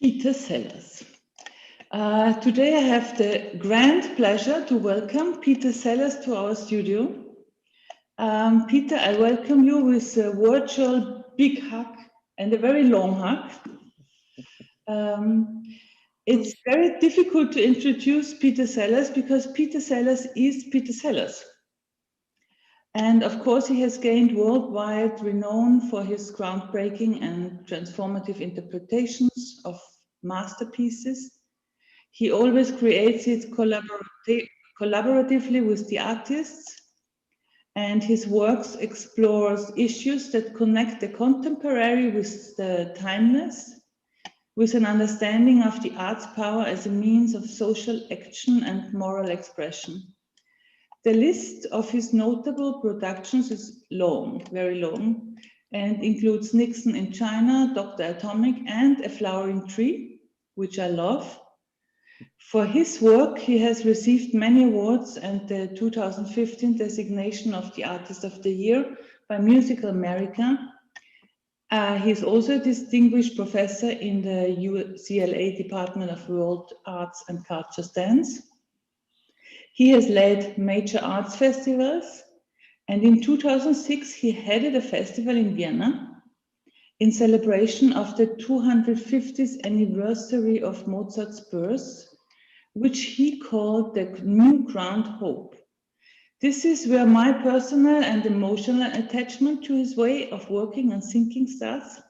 Peter Sellars. Today I have the grand pleasure to welcome Peter Sellars to our studio. Peter, I welcome you with a virtual big hug and a very long hug. It's very difficult to introduce Peter Sellars because Peter Sellars is Peter Sellars. And of course, he has gained worldwide renown for his groundbreaking and transformative interpretations of masterpieces. He always creates it collaboratively with the artists, and his works explores issues that connect the contemporary with the timeless, with an understanding of the art's power as a means of social action and moral expression. The list of his notable productions is long, very long, and includes Nixon in China, Dr. Atomic, and A Flowering Tree, which I love. For his work, he has received many awards and the 2015 designation of the Artist of the Year by Musical America. He's also a distinguished professor in the UCLA Department of World Arts and Culture Dance. He has led major arts festivals, and in 2006 he headed a festival in Vienna in celebration of the 250th anniversary of Mozart's birth, which he called the New Ground Hope. This is where my personal and emotional attachment to his way of working and thinking starts.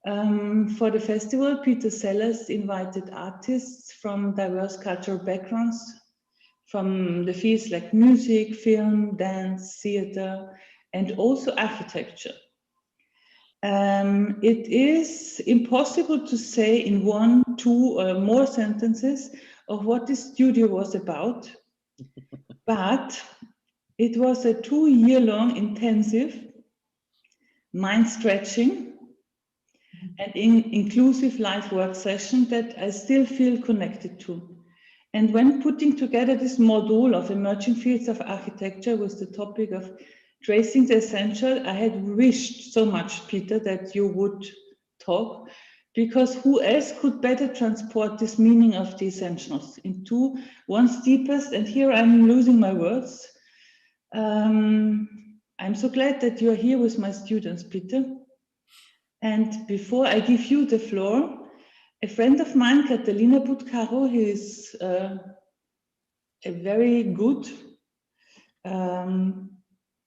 For the festival, Peter Sellars invited artists from diverse cultural backgrounds, from the fields like music, film, dance, theater, and also architecture. It is impossible to say in 1, 2, or more sentences of what this studio was about, but it was a 2-year-long intensive, mind-stretching, and inclusive live work session that I still feel connected to. And when putting together this module of emerging fields of architecture with the topic of tracing the essential, I had wished so much, Peter, that you would talk, because who else could better transport this meaning of the essentials into one's deepest, and here I'm losing my words. I'm so glad that you're here with my students, Peter. And before I give you the floor, a friend of mine, Catalina Butcaro, who is a very good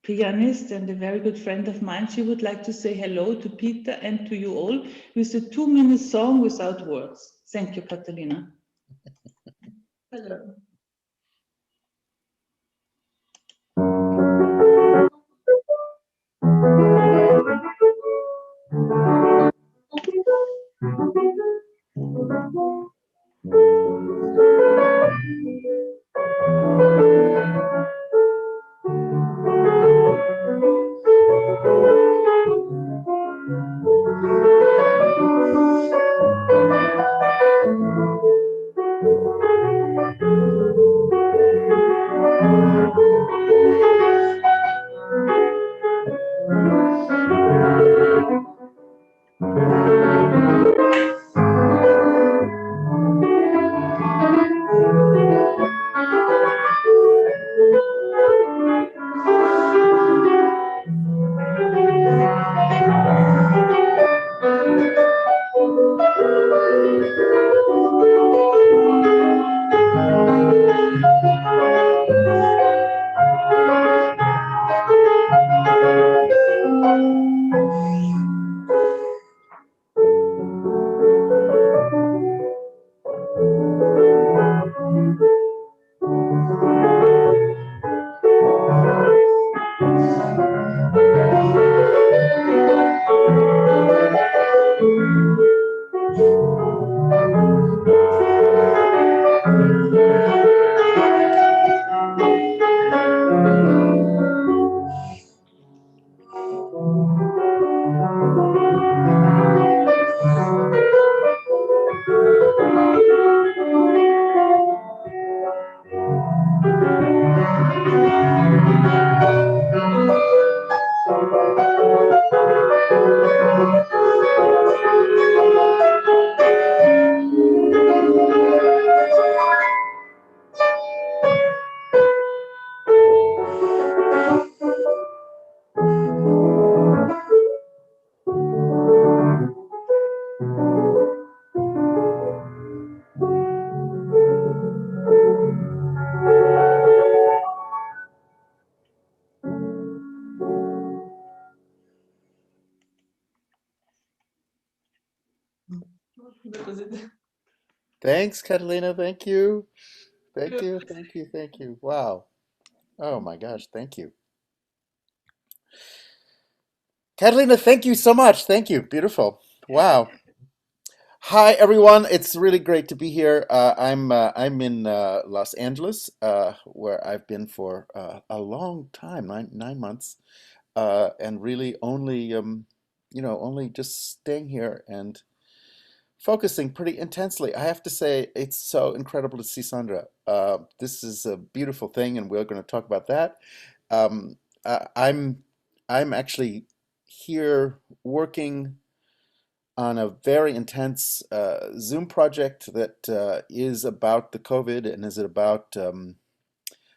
pianist and a very good friend of mine, she would like to say hello to Peter and to you all with a 2-minute song without words. Thank you, Catalina. Hello. Thanks, Catalina. Thank you. Thank you. Thank you. Thank you. Wow. Oh my gosh. Thank you. Catalina, thank you so much. Thank you. Beautiful. Wow. Hi, everyone. It's really great to be here. I'm in Los Angeles, where I've been for a long time, nine months, and really only only just staying here and focusing pretty intensely. I have to say, it's so incredible to see Sandra. This is a beautiful thing, and we're going to talk about that. Um, I'm actually here working on a very intense Zoom project that is about the COVID and is about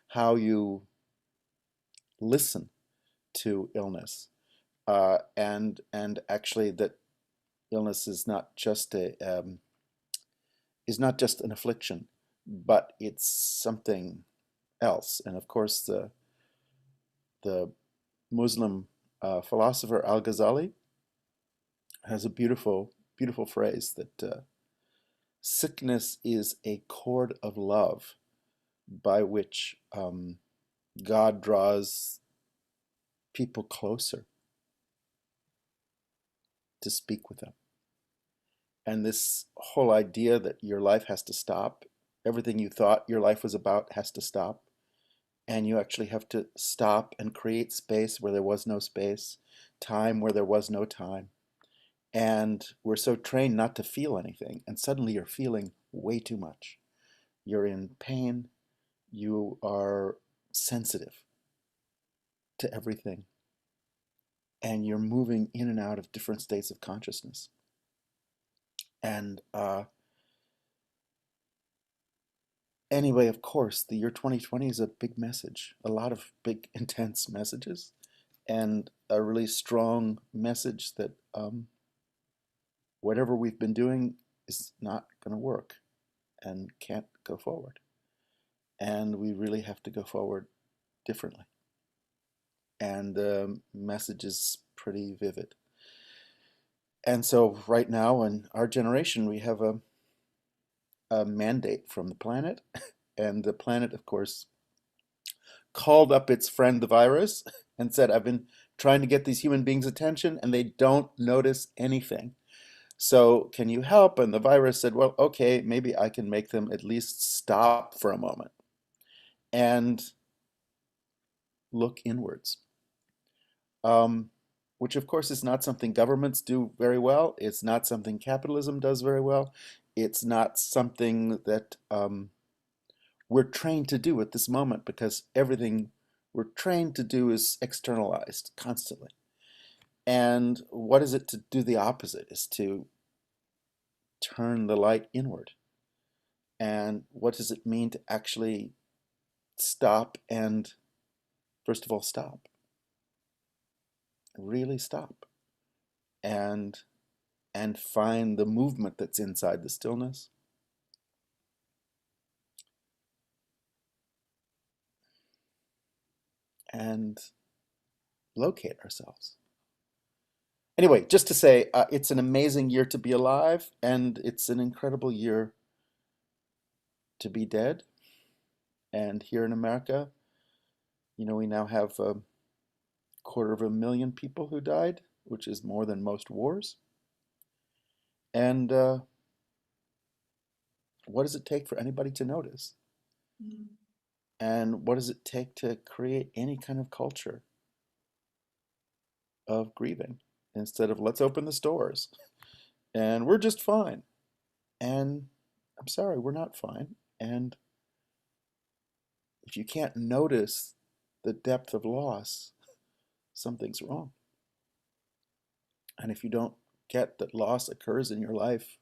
how you listen to illness, and actually that illness is not just an affliction, but it's something else. And of course, the Muslim philosopher Al Ghazali has a beautiful phrase that sickness is a cord of love by which God draws people closer to speak with them. And this whole idea that your life has to stop, everything you thought your life was about has to stop, and you actually have to stop and create space where there was no space, time where there was no time. And we're so trained not to feel anything, and suddenly you're feeling way too much. You're in pain, you are sensitive to everything, and you're moving in and out of different states of consciousness. And anyway, of course, the year 2020 is a big message, a lot of big, intense messages, and a really strong message that whatever we've been doing is not going to work and can't go forward. And we really have to go forward differently. And the message is pretty vivid. And so, right now, in our generation, we have a mandate from the planet. And the planet, of course, called up its friend, the virus, and said, I've been trying to get these human beings' attention, and they don't notice anything. So, can you help? And the virus said, well, okay, maybe I can make them at least stop for a moment and look inwards. Um, which, of course, is not something governments do very well. It's not something capitalism does very well. It's not something that we're trained to do at this moment because everything we're trained to do is externalized constantly. And what is it to do the opposite? Is to turn the light inward. And what does it mean to actually stop and, first of all, stop? Really stop. And find the movement that's inside the stillness and locate ourselves. Anyway, just to say, it's an amazing year to be alive, and it's an incredible year to be dead. And here in America, we now have a quarter of a million people who died, which is more than most wars. And what does it take for anybody to notice? And what does it take to create any kind of culture of grieving instead of let's open the stores and we're just fine? And I'm sorry, we're not fine. And if you can't notice the depth of loss, something's wrong. And if you don't get that loss occurs in your life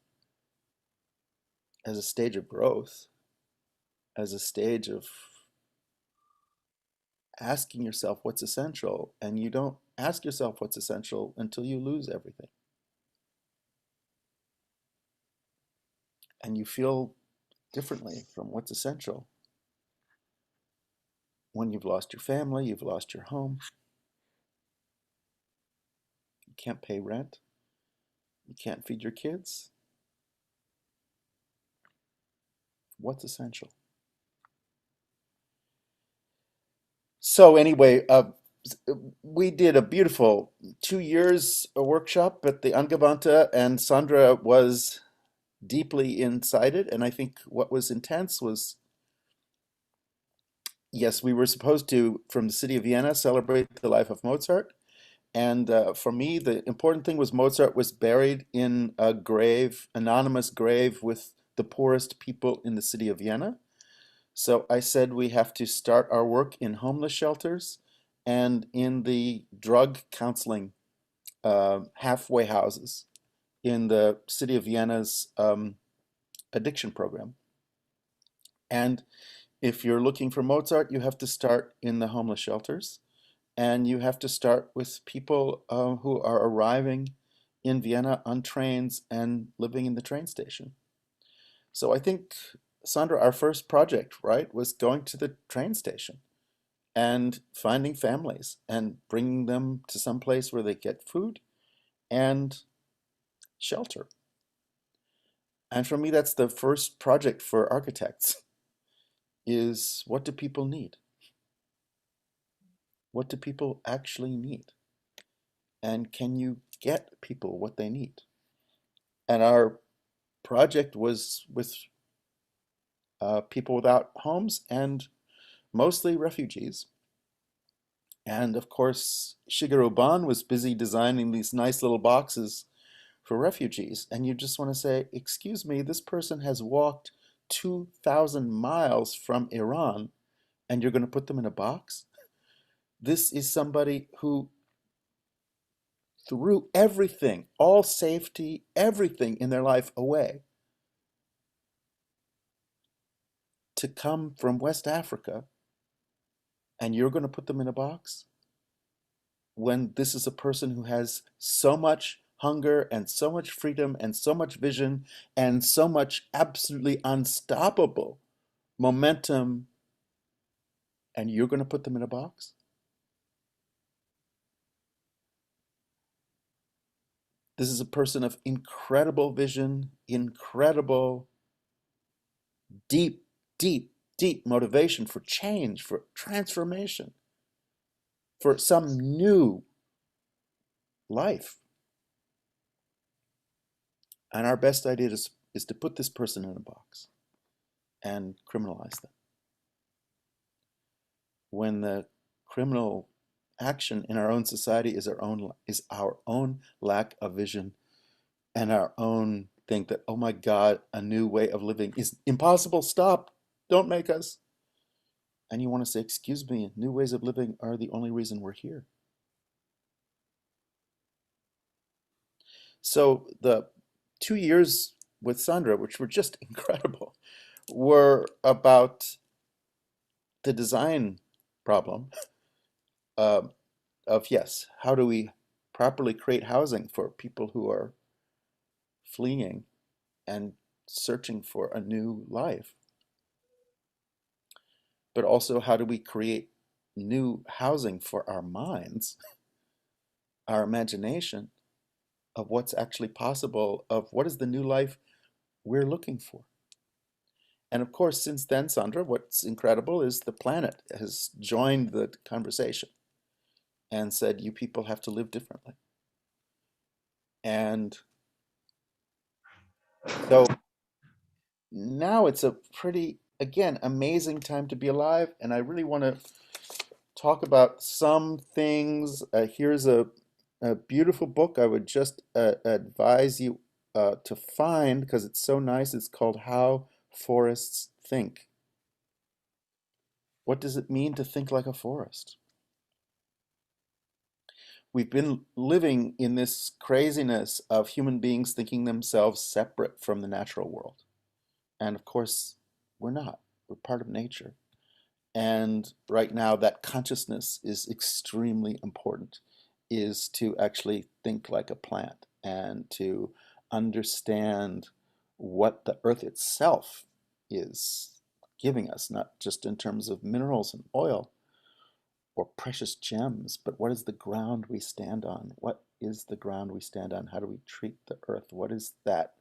as a stage of growth, as a stage of asking yourself what's essential, and you don't ask yourself what's essential until you lose everything. And you feel differently from what's essential when you've lost your family, you've lost your home, you can't pay rent, you can't feed your kids. What's essential? So anyway, we did a beautiful 2 years a workshop at the Angewandte, and Sandra was deeply inside it. And I think what was intense was, yes, we were supposed to, from the city of Vienna, celebrate the life of Mozart. And for me, the important thing was Mozart was buried in a grave, anonymous grave with the poorest people in the city of Vienna. So I said we have to start our work in homeless shelters and in the drug counseling halfway houses in the city of Vienna's addiction program. And if you're looking for Mozart, you have to start in the homeless shelters, and you have to start with people who are arriving in Vienna on trains and living in the train station. So I think, Sandra, our first project, right, was going to the train station and finding families and bringing them to some place where they get food and shelter. And for me, that's the first project for architects is what do people need? What do people actually need? And can you get people what they need? And our project was with people without homes and mostly refugees. And of course, Shigeru Ban was busy designing these nice little boxes for refugees. And you just want to say, excuse me, this person has walked 2,000 miles from Iran and you're going to put them in a box? This is somebody who threw everything, all safety, everything in their life away to come from West Africa, and you're going to put them in a box? When this is a person who has so much hunger and so much freedom and so much vision and so much absolutely unstoppable momentum, and you're going to put them in a box? This is a person of incredible vision, incredible, deep, deep, deep motivation for change, for transformation, for some new life. And our best idea is to put this person in a box and criminalize them. When the criminal action in our own society is our own lack of vision and our own think that, oh my God, a new way of living is impossible. Stop. Don't make us. And you want to say, excuse me, new ways of living are the only reason we're here. So the 2 years with Sandra, which were just incredible, were about the design problem uh, of, yes, how do we properly create housing for people who are fleeing and searching for a new life? But also, how do we create new housing for our minds, our imagination of what's actually possible, of what is the new life we're looking for? And of course, since then, Sandra, what's incredible is the planet has joined the conversation and said, you people have to live differently. And so now it's a pretty, again, amazing time to be alive. And I really want to talk about some things. Here's a beautiful book I would just advise you to find because it's so nice. It's called How Forests Think. What does it mean to think like a forest? We've been living in this craziness of human beings thinking themselves separate from the natural world. And of course, we're not. We're part of nature. And right now, that consciousness is extremely important, is to actually think like a plant and to understand what the earth itself is giving us, not just in terms of minerals and oil or precious gems, but what is the ground we stand on? What is the ground we stand on? How do we treat the earth? What is that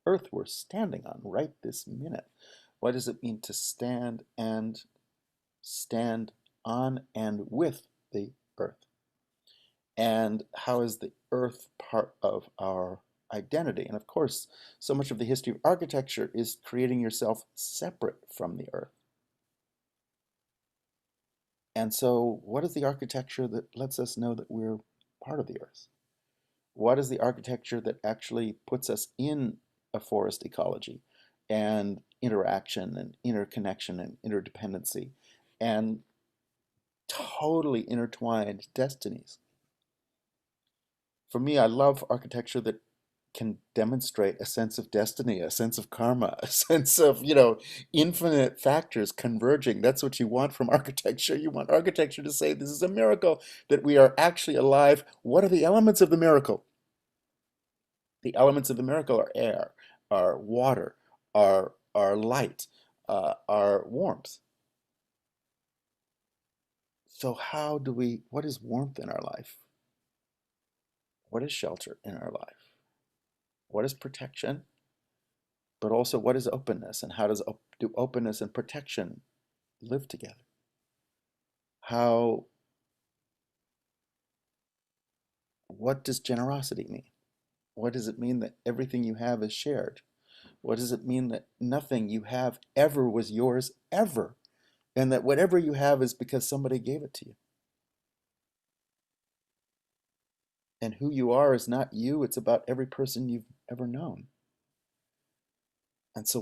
earth we're standing on right this minute? What does it mean to stand on and with the earth? And how is the earth part of our identity? And of course, so much of the history of architecture is creating yourself separate from the earth. And so, what is the architecture that lets us know that we're part of the earth? What is the architecture that actually puts us in a forest ecology and interaction and interconnection and interdependency and totally intertwined destinies? For me, I love architecture that can demonstrate a sense of destiny, a sense of karma, a sense of, infinite factors converging. That's what you want from architecture. You want architecture to say, this is a miracle, that we are actually alive. What are the elements of the miracle? The elements of the miracle are air, are water, are light, are warmth. So what is warmth in our life? What is shelter in our life? What is protection? But also, what is openness, and how do openness and protection live together? How, what does generosity mean? What does it mean that everything you have is shared? What does it mean that nothing you have ever was yours ever? And that whatever you have is because somebody gave it to you. And who you are is not you, it's about every person you've ever known. And so,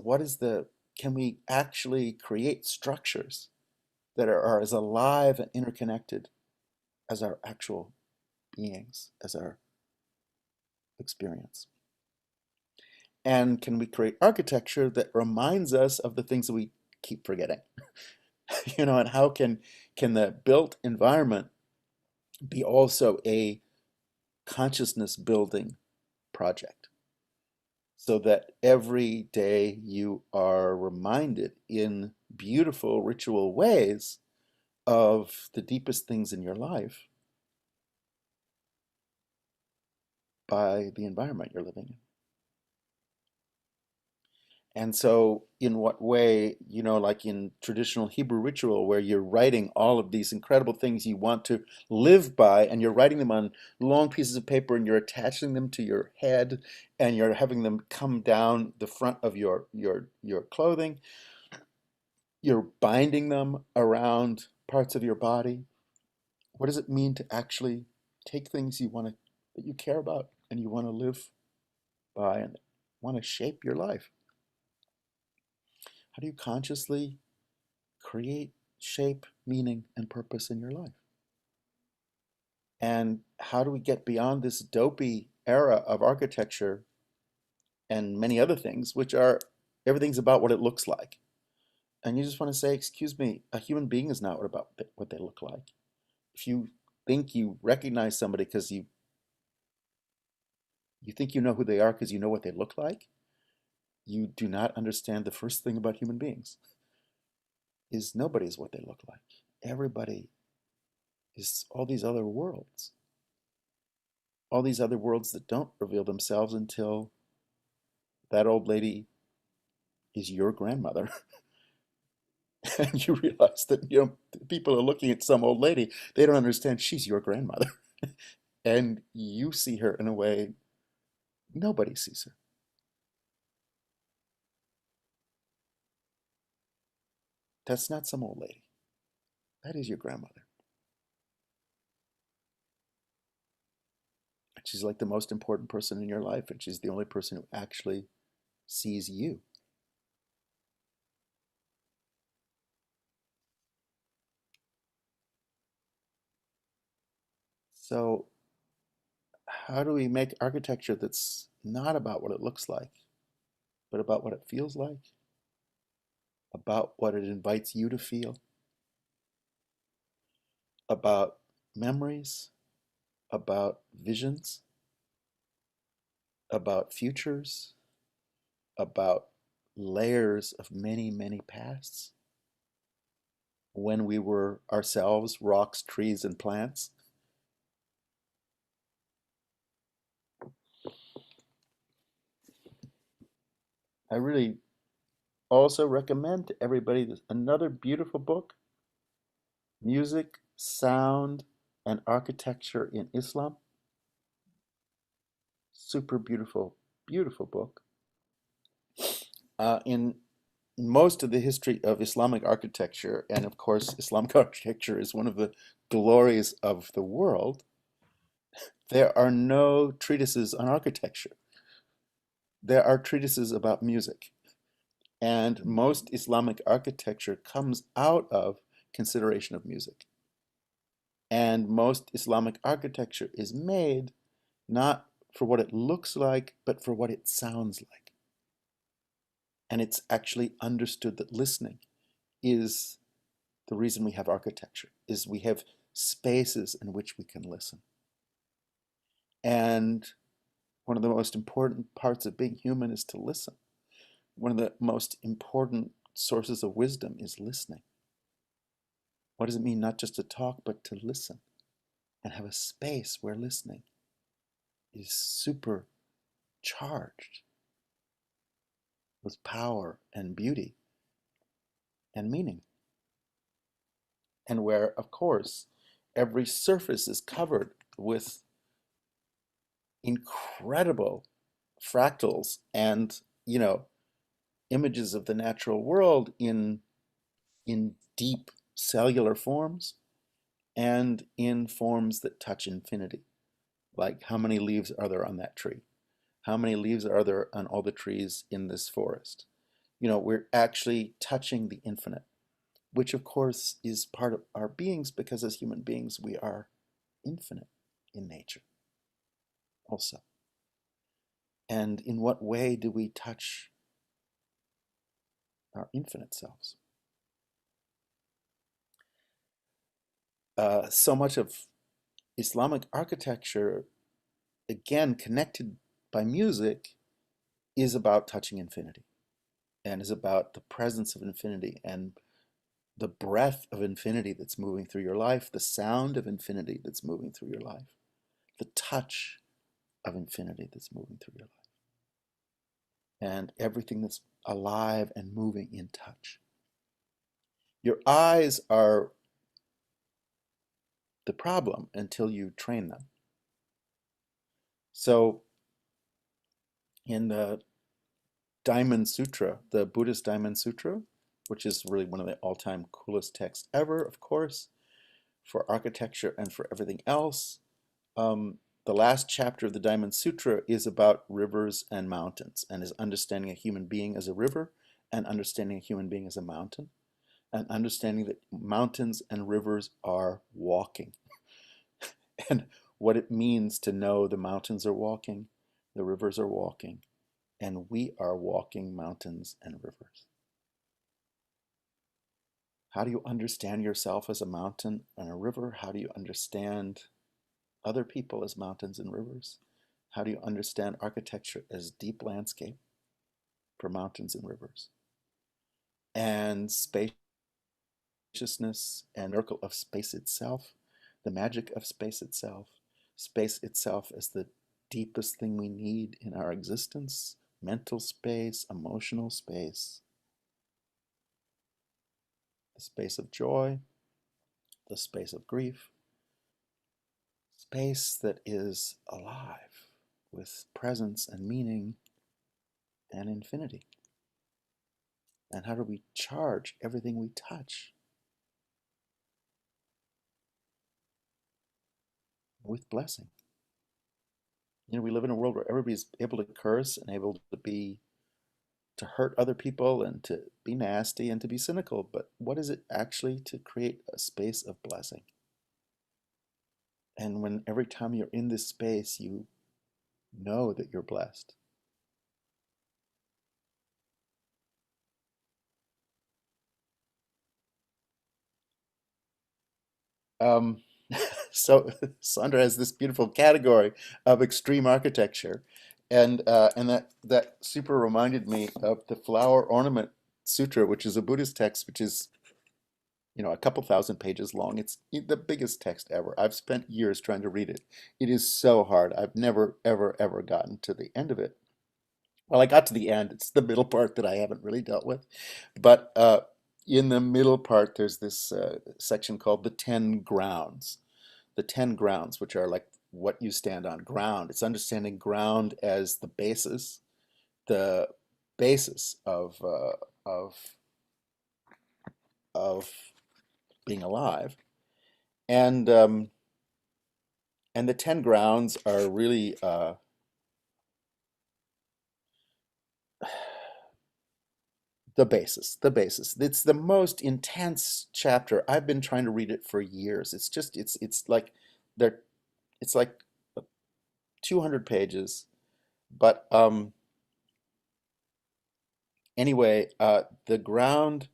can we actually create structures that are as alive and interconnected as our actual beings, as our experience? And can we create architecture that reminds us of the things that we keep forgetting? And how can the built environment be also a consciousness building project? So that every day you are reminded in beautiful ritual ways of the deepest things in your life by the environment you're living in. And so, in what way, like in traditional Hebrew ritual, where you're writing all of these incredible things you want to live by, and you're writing them on long pieces of paper, and you're attaching them to your head, and you're having them come down the front of your clothing, you're binding them around parts of your body. What does it mean to actually take things that you care about and you want to live by and want to shape your life? How do you consciously create, shape, meaning, and purpose in your life? And how do we get beyond this dopey era of architecture and many other things, which are everything's about what it looks like? And you just want to say, excuse me, a human being is not about what they look like. If you think you recognize somebody because you think you know who they are because you know what they look like, you do not understand the first thing about human beings is nobody's what they look like. Everybody is all these other worlds. All these other worlds that don't reveal themselves until that old lady is your grandmother. And you realize that, people are looking at some old lady, they don't understand she's your grandmother. And you see her in a way nobody sees her. That's not some old lady. That is your grandmother. She's like the most important person in your life, and she's the only person who actually sees you. So how do we make architecture that's not about what it looks like, but about what it feels like, about what it invites you to feel, about memories, about visions, about futures, about layers of many, many pasts when we were ourselves rocks, trees, and plants. I really also recommend to everybody another beautiful book, Music, Sound, and Architecture in Islam. Super beautiful, beautiful book. In most of the history of Islamic architecture, and of course, Islamic architecture is one of the glories of the world, there are no treatises on architecture. There are treatises about music. And most Islamic architecture comes out of consideration of music. And most Islamic architecture is made not for what it looks like, but for what it sounds like. And it's actually understood that listening is the reason we have architecture, is we have spaces in which we can listen. And one of the most important parts of being human is to listen. One of the most important sources of wisdom is listening. What does it mean not just to talk, but to listen and have a space where listening is super charged with power and beauty and meaning? And where, of course, every surface is covered with incredible fractals and, images of the natural world in deep cellular forms and in forms that touch infinity. Like, how many leaves are there on that tree? How many leaves are there on all the trees in this forest? We're actually touching the infinite, which of course is part of our beings, because as human beings, we are infinite in nature also. And in what way do we touch our infinite selves? So much of Islamic architecture, again, connected by music, is about touching infinity and is about the presence of infinity and the breath of infinity that's moving through your life, the sound of infinity that's moving through your life, the touch of infinity that's moving through your life, and everything that's alive and moving in touch. Your eyes are the problem until you train them. So in the Diamond Sutra, the Buddhist Diamond Sutra, which is really one of the all-time coolest texts ever, of course, for architecture and for everything else. The last chapter of the Diamond Sutra is about rivers and mountains, and is understanding a human being as a river and understanding a human being as a mountain, and understanding that mountains and rivers are walking and what it means to know the mountains are walking, the rivers are walking, and we are walking mountains and rivers. How do you understand yourself as a mountain and a river? How do you understand other people as mountains and rivers? How do you understand architecture as deep landscape for mountains and rivers? And spaciousness and miracle of space itself, the magic of space itself as the deepest thing we need in our existence, mental space, emotional space, the space of joy, the space of grief, space that is alive with presence and meaning and infinity. And how do we charge everything we touch with blessing? We live in a world where everybody's able to curse and able to hurt other people and to be nasty and to be cynical, but what is it actually to create a space of blessing? And when every time you're in this space, you Know that you're blessed. Um, so Sandra has this beautiful category of extreme architecture, and that super reminded me of the Flower Ornament Sutra, which is a Buddhist text, which is a couple thousand pages long. It's the biggest text ever. I've spent years trying to read it. It is so hard. I've never, ever, ever gotten to the end of it. Well, I got to the end. It's the middle part that I haven't really dealt with. But in the middle part, there's this section called the 10 grounds. The 10 grounds, which are like what you stand on. Ground. It's understanding ground as the basis of being alive. And and the 10 grounds are really the basis, the basis. It's the most intense chapter. I've been trying to read it for years. It's like they're it's like 200 pages. But anyway, the ground,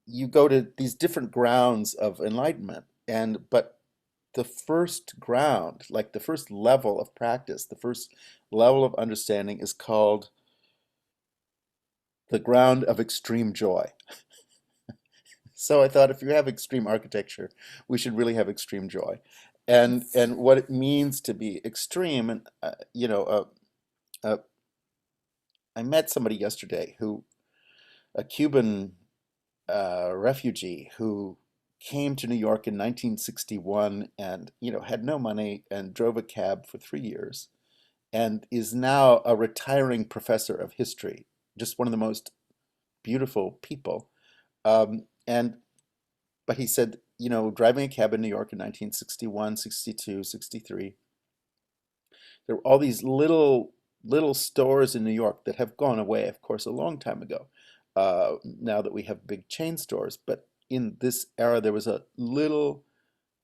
you go to these different grounds of enlightenment, and but the first ground, like the first level of practice, the first level of understanding is called the ground of extreme joy. So I thought if you have extreme architecture, we should really have extreme joy. And what it means to be extreme, and uh, I met somebody yesterday a Cuban refugee who came to New York in 1961 and had no money and drove a cab for 3 years and is now a retiring professor of history, just one of the most beautiful people. And But he said, driving a cab in New York in 1961, 62, 63, there were all these little stores in New York that have gone away, of course, a long time ago, now that we have big chain stores. But in this era, there was a little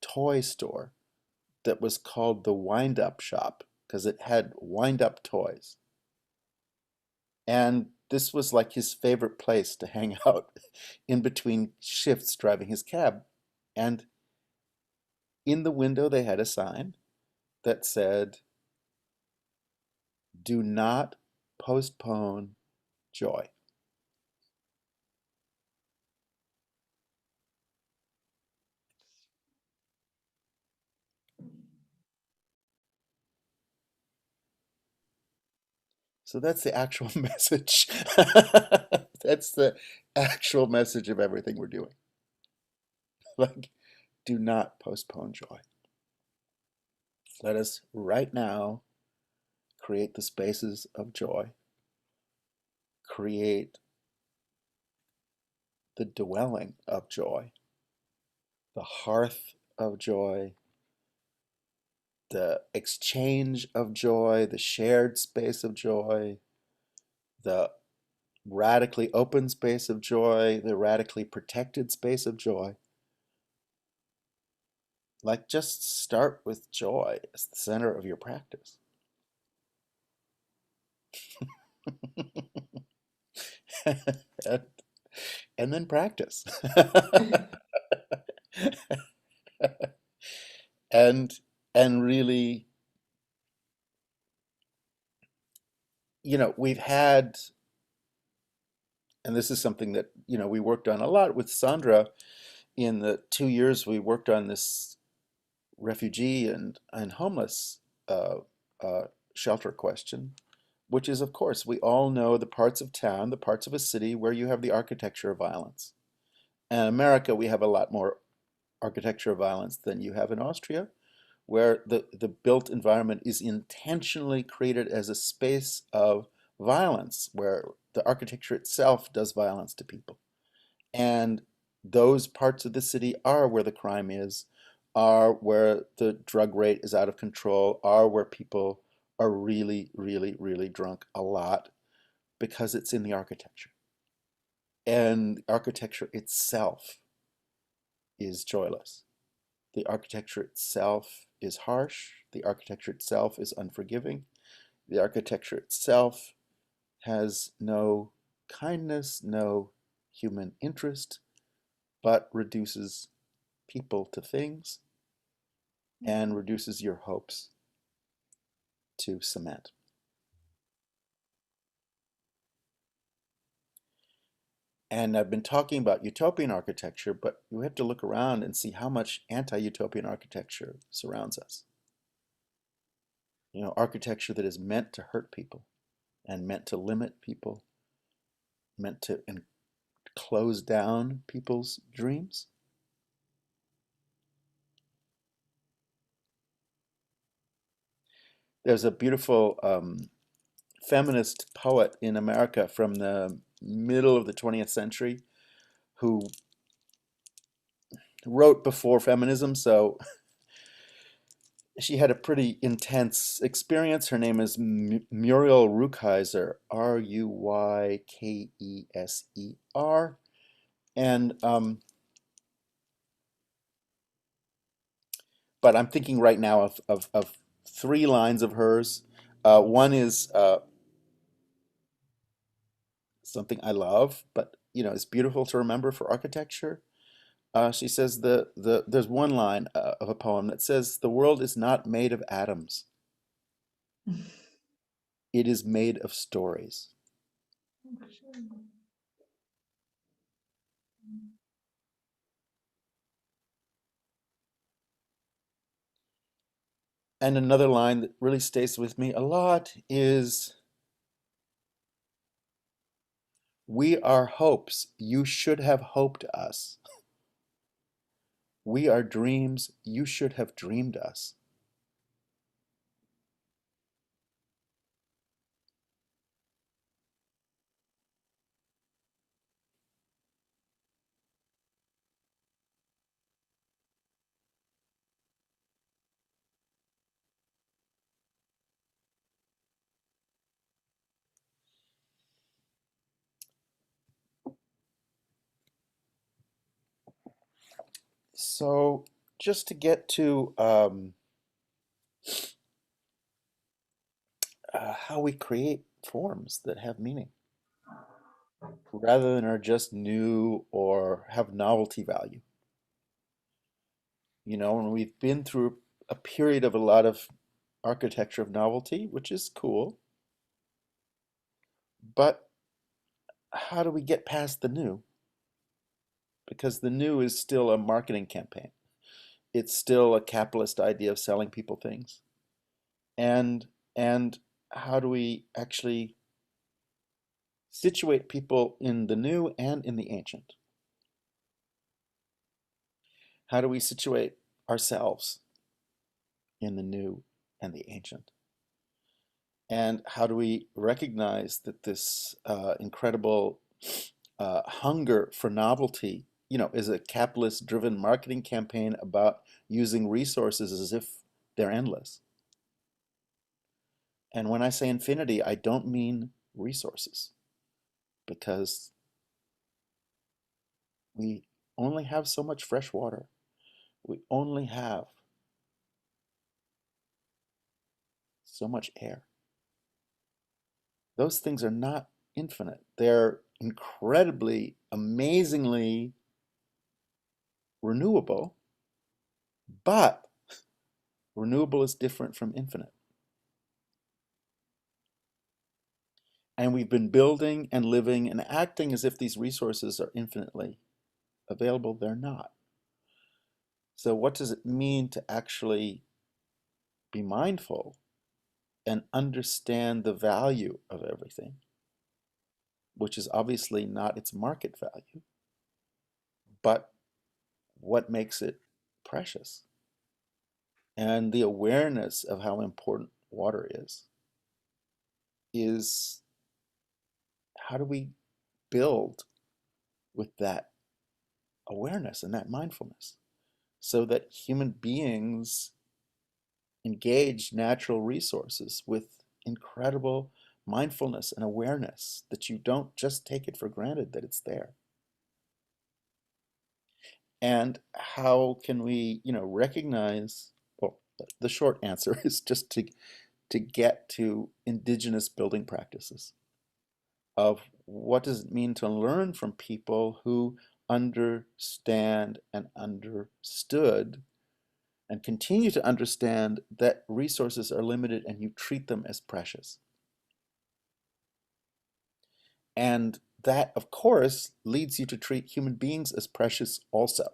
toy store that was called the Wind Up Shop because it had wind up toys. And this was like his favorite place to hang out in between shifts driving his cab. And in the window, they had a sign that said, "Do not postpone joy." So that's the actual message. That's the actual message of everything we're doing. Like, do not postpone joy. Let us right now create the spaces of joy, create the dwelling of joy, the hearth of joy, the exchange of joy, the shared space of joy, the radically open space of joy, the radically protected space of joy. Like, just start with joy as the center of your practice. and, and then practice. and and really, we've had, and this is something that we worked on a lot with Sandra in the 2 years we worked on this refugee and homeless uh, uh, shelter question, which is, of course, we all know the parts of town, the parts of a city where you have the architecture of violence. And in America, we have a lot more architecture of violence than you have in Austria, where the built environment is intentionally created as a space of violence, where the architecture itself does violence to people. And those parts of the city are where the crime is, are where the drug rate is out of control, are where people are really, really, really drunk a lot because it's in the architecture. And architecture itself is joyless. The architecture itself is harsh. The architecture itself is unforgiving. The architecture itself has no kindness, no human interest, but reduces people to things and reduces your hopes to cement. And I've been talking about utopian architecture, but we have to look around and see how much anti-utopian architecture surrounds us. Architecture that is meant to hurt people and meant to limit people, meant to close down people's dreams. There's a beautiful feminist poet in America from the middle of the 20th century who wrote before feminism, so she had a pretty intense experience. Her name is Muriel Rukeyser, Ruykeser. And but I'm thinking right now of three lines of hers. One is something I love, but it's beautiful to remember for architecture. She says there's one line of a poem that says, "The world is not made of atoms. It is made of stories." And another line that really stays with me a lot is, "We are hopes. You should have hoped us. We are dreams. You should have dreamed us." So just to get to how we create forms that have meaning rather than are just new or have novelty value. And we've been through a period of a lot of architecture of novelty, which is cool, but how do we get past the new? Because the new is still a marketing campaign. It's still a capitalist idea of selling people things. And and how do we actually situate people in the new and in the ancient? How do we situate ourselves in the new and the ancient? And how do we recognize that this incredible hunger for novelty, is a capitalist-driven marketing campaign about using resources as if they're endless? And when I say infinity, I don't mean resources, because we only have so much fresh water. We only have so much air. Those things are not infinite. They're incredibly, amazingly renewable, but renewable is different from infinite. And we've been building and living and acting as if these resources are infinitely available. They're not. So what does it mean to actually be mindful and understand the value of everything, which is obviously not its market value, but what makes it precious? And the awareness of how important water is how do we build with that awareness and that mindfulness so that human beings engage natural resources with incredible mindfulness and awareness, that you don't just take it for granted that it's there? And how can we, recognize, well, the short answer is just to get to indigenous building practices of what does it mean to learn from people who understand and understood and continue to understand that resources are limited and you treat them as precious. And that, of course, leads you to treat human beings as precious also,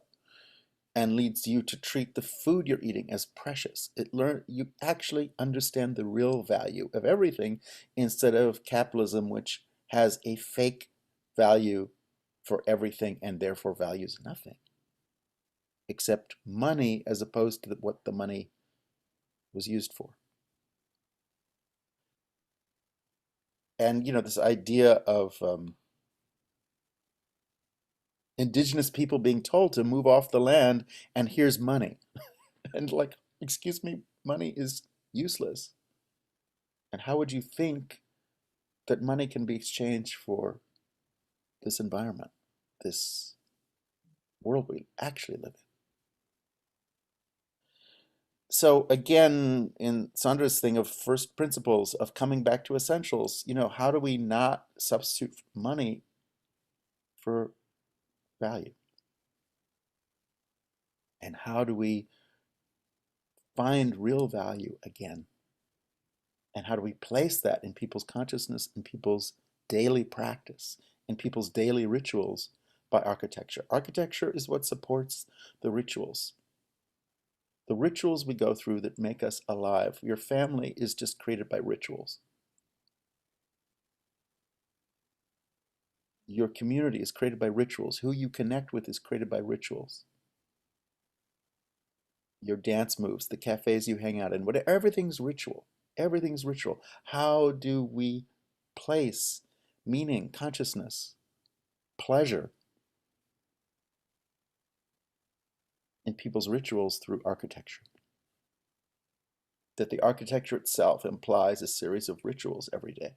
and leads you to treat the food you're eating as precious. You actually understand the real value of everything instead of capitalism, which has a fake value for everything and therefore values nothing except money as opposed to what the money was used for. And this idea of indigenous people being told to move off the land and here's money. And like, excuse me, money is useless. And how would you think that money can be exchanged for this environment, this world we actually live in? So again, in Sandra's thing of first principles, of coming back to essentials, how do we not substitute money for value? And how do we find real value again? And how do we place that in people's consciousness, in people's daily practice, in people's daily rituals by architecture? Architecture is what supports the rituals. The rituals we go through that make us alive. Your family is just created by rituals. Your community is created by rituals. Who you connect with is created by rituals. Your dance moves, the cafes you hang out in, everything's ritual. Everything's ritual. How do we place meaning, consciousness, pleasure in people's rituals through architecture? That the architecture itself implies a series of rituals every day.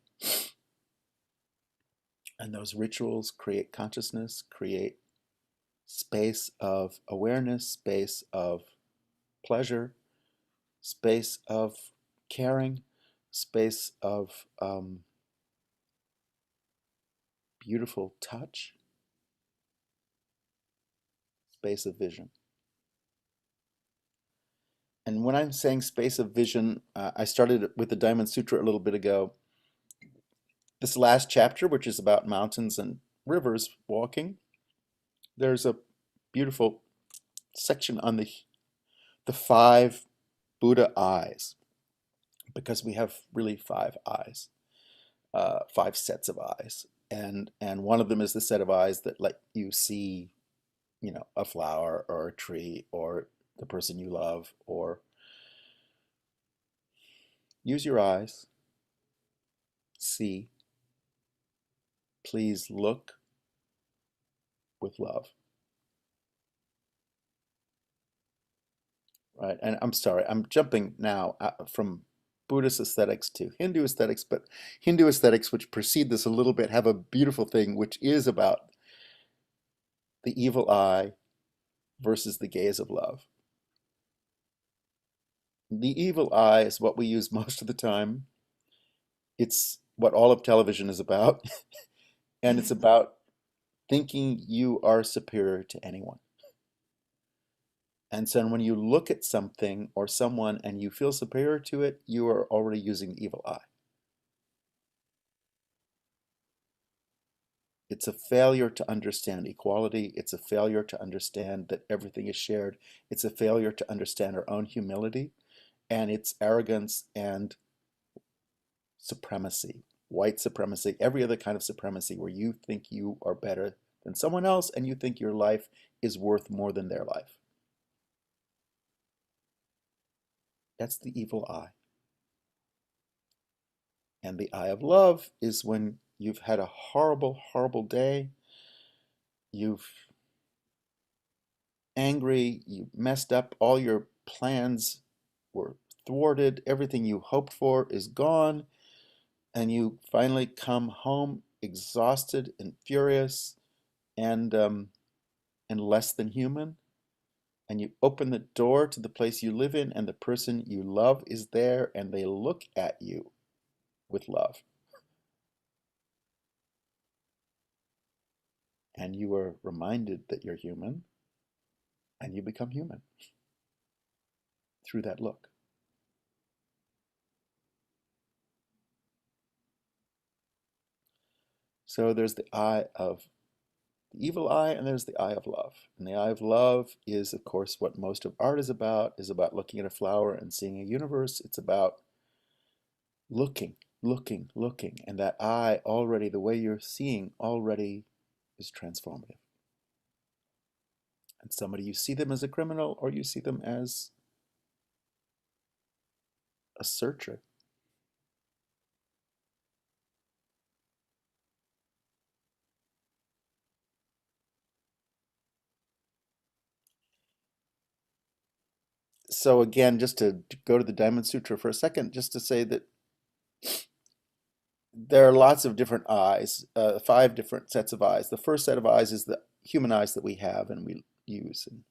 And those rituals create consciousness, create space of awareness, space of pleasure, space of caring, space of beautiful touch, space of vision. And when I'm saying space of vision, I started with the Diamond Sutra a little bit ago. This last chapter, which is about mountains and rivers walking, there's a beautiful section on the 5 Buddha eyes, because we have really 5 eyes, 5 sets of eyes, and one of them is the set of eyes that let you see, a flower or a tree or the person you love, or use your eyes, see, please look with love. Right, and I'm sorry, I'm jumping now from Buddhist aesthetics to Hindu aesthetics, but Hindu aesthetics, which precede this a little bit, have a beautiful thing, which is about the evil eye versus the gaze of love. The evil eye is what we use most of the time. It's what all of television is about, and it's about thinking you are superior to anyone. And so when you look at something or someone and you feel superior to it, you are already using the evil eye. It's a failure to understand equality. It's a failure to understand that everything is shared. It's a failure to understand our own humility, and it's arrogance and supremacy, white supremacy, every other kind of supremacy where you think you are better than someone else and you think your life is worth more than their life. That's the evil eye. And the eye of love is when you've had a horrible, horrible day, you've angry, you messed up, all your plans were thwarted, everything you hoped for is gone, and you finally come home exhausted and furious and less than human, and you open the door to the place you live in, and the person you love is there, and they look at you with love. And you are reminded that you're human, and you become human through that look. So there's the eye of the evil eye, and there's the eye of love. And the eye of love is, of course, what most of art is about looking at a flower and seeing a universe. It's about looking, looking, looking. And that eye already, the way you're seeing already is transformative. And somebody, you see them as a criminal, or you see them as a searcher. So again, just to go to the Diamond Sutra for a second, just to say that there are lots of different eyes, 5 different sets of eyes. The first set of eyes is the human eyes that we have and we use. And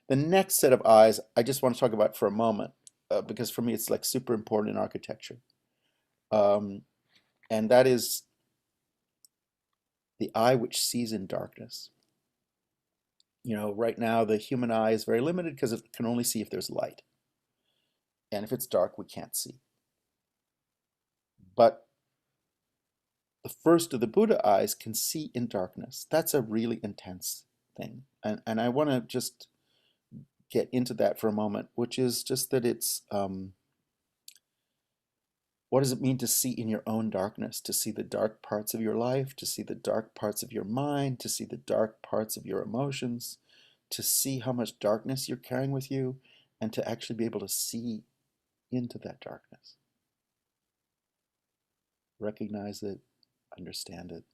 the next set of eyes, I just want to talk about for a moment, because for me it's like super important in architecture. And that is the eye which sees in darkness. You know, right now the human eye is very limited because it can only see if there's light. And if it's dark, we can't see. But the first of the Buddha eyes can see in darkness. That's a really intense thing. And I want to just get into that for a moment, which is just that it's, what does it mean to see in your own darkness, to see the dark parts of your life, to see the dark parts of your mind, to see the dark parts of your emotions, to see how much darkness you're carrying with you, and to actually be able to see into that darkness. Recognize it, understand it.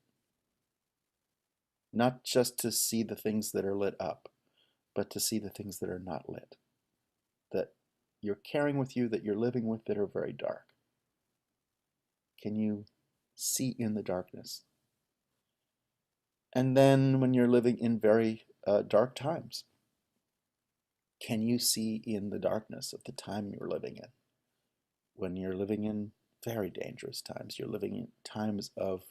Not just to see the things that are lit up, but to see the things that are not lit, that you're carrying with you, that you're living with, that are very dark. Can you see in the darkness? And then when you're living in very dark times, can you see in the darkness of the time you're living in? When you're living in very dangerous times, you're living in times of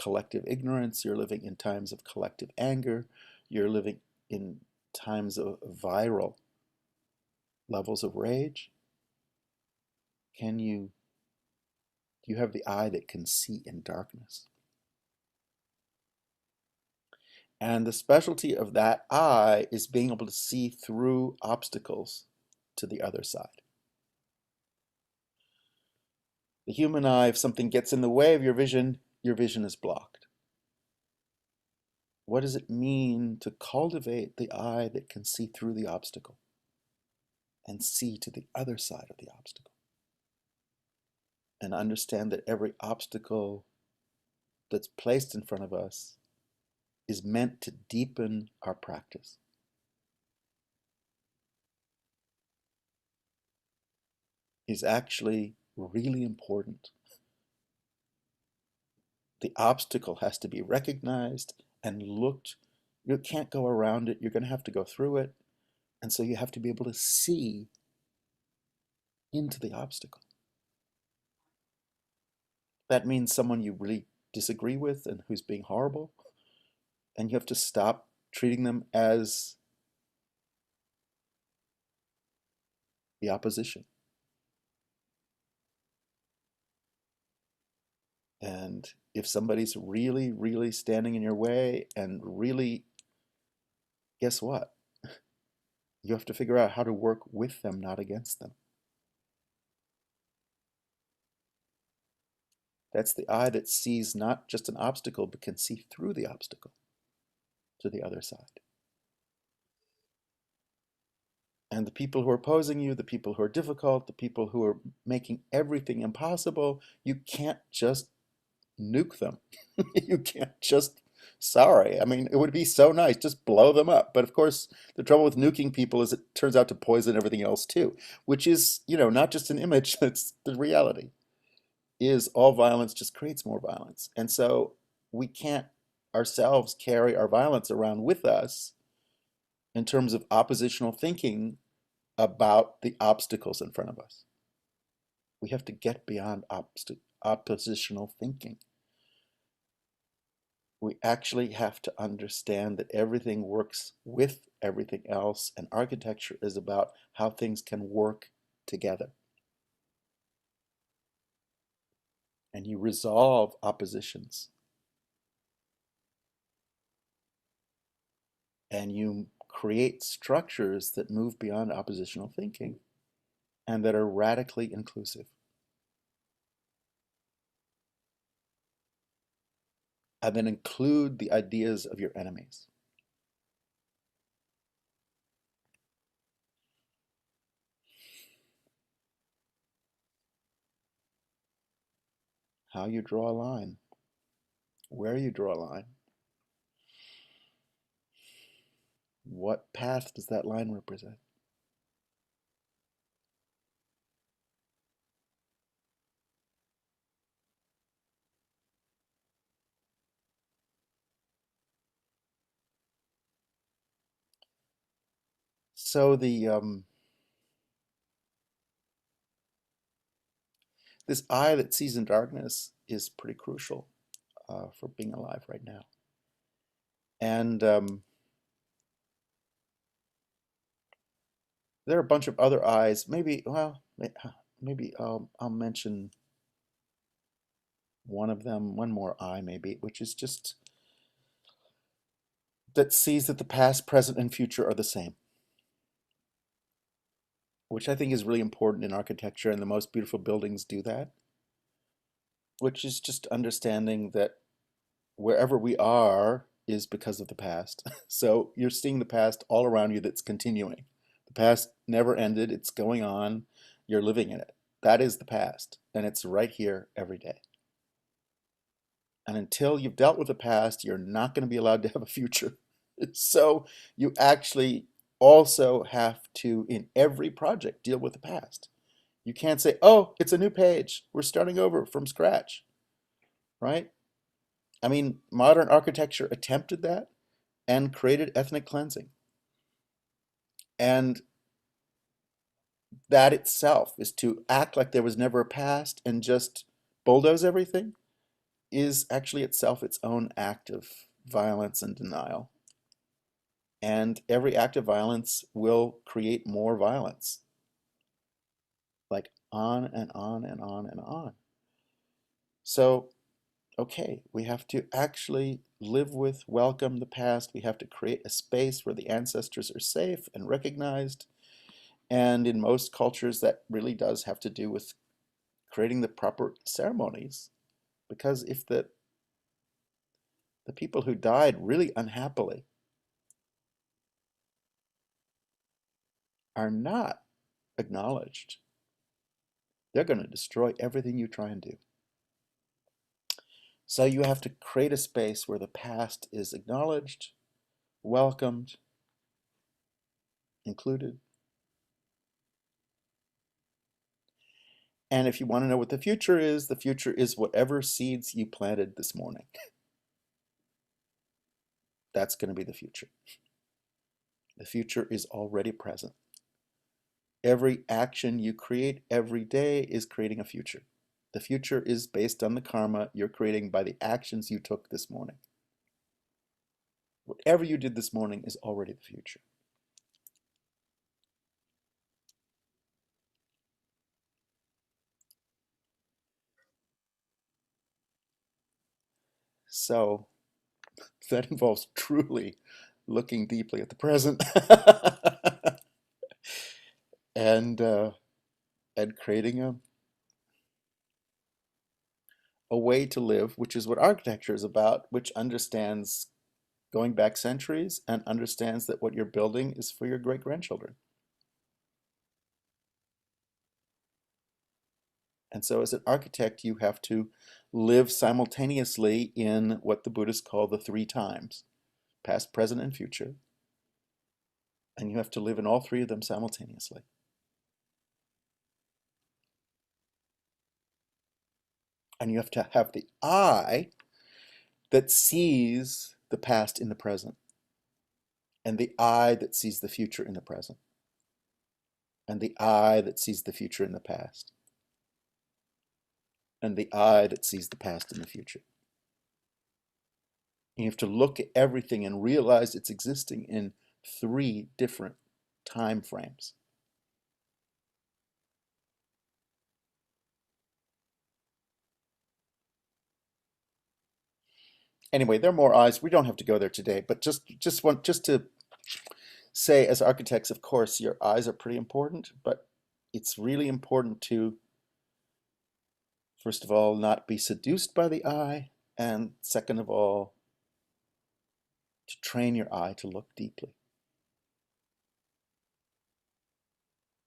collective ignorance, you're living in times of collective anger, you're living in times of viral levels of rage. Do you have the eye that can see in darkness? And the specialty of that eye is being able to see through obstacles to the other side. The human eye, if something gets in the way of your vision is blocked. What does it mean to cultivate the eye that can see through the obstacle and see to the other side of the obstacle? And understand that every obstacle that's placed in front of us is meant to deepen our practice. Is actually really important. The obstacle has to be recognized and looked. You can't go around it. You're going to have to go through it. And so you have to be able to see into the obstacle. That means someone you really disagree with and who's being horrible. And you have to stop treating them as the opposition. And if somebody's really, really standing in your way and really, guess what? You have to figure out how to work with them, not against them. That's the eye that sees not just an obstacle, but can see through the obstacle to the other side. And the people who are opposing you, the people who are difficult, the people who are making everything impossible, you can't just nuke them. You can't just, sorry. I mean, it would be so nice, just blow them up. But of course, the trouble with nuking people is it turns out to poison everything else too, which is, not just an image, that's the reality. Is all violence just creates more violence. And so we can't ourselves carry our violence around with us in terms of oppositional thinking about the obstacles in front of us. We have to get beyond oppositional thinking. We actually have to understand that everything works with everything else, and architecture is about how things can work together. And you resolve oppositions. And you create structures that move beyond oppositional thinking and that are radically inclusive. And then include the ideas of your enemies. How you draw a line, where you draw a line, what path does that line represent? So this eye that sees in darkness is pretty crucial for being alive right now. And there are a bunch of other eyes. Maybe I'll mention one of them, one more eye maybe, which is just that sees that the past, present, and future are the same, which I think is really important in architecture, and the most beautiful buildings do that, which is just understanding that wherever we are is because of the past. So you're seeing the past all around you that's continuing. The past never ended, it's going on, you're living in it. That is the past, and it's right here every day. And until you've dealt with the past, you're not going to be allowed to have a future. So you actually also have to, in every project, deal with the past. You can't say, oh, it's a new page. We're starting over from scratch, right? I mean, modern architecture attempted that and created ethnic cleansing. And that itself is to act like there was never a past and just bulldoze everything is actually itself its own act of violence and denial. And every act of violence will create more violence, like on and on and on and on. So, okay, we have to actually live with, welcome the past. We have to create a space where the ancestors are safe and recognized. And in most cultures, that really does have to do with creating the proper ceremonies. Because if the people who died really unhappily are not acknowledged, they're going to destroy everything you try and do. So you have to create a space where the past is acknowledged, welcomed, included. And if you want to know what the future is whatever seeds you planted this morning. That's going to be the future. The future is already present. Every action you create every day is creating a future. The future is based on the karma you're creating by the actions you took this morning. Whatever you did this morning is already the future. So that involves truly looking deeply at the present and creating a way to live, which is what architecture is about, which understands going back centuries and understands that what you're building is for your great-grandchildren. And so as an architect, you have to live simultaneously in what the Buddhists call the three times, past, present, and future. And you have to live in all three of them simultaneously. And you have to have the eye that sees the past in the present. and the eye that sees the future in the present, and the eye that sees the future in the past, and the eye that sees the past in the future. You have to look at everything and realize it's existing in 3 different time frames. Anyway, there are more eyes. We don't have to go there today, but just to say, as architects, of course, your eyes are pretty important, but it's really important to, first of all, not be seduced by the eye, and second of all, to train your eye to look deeply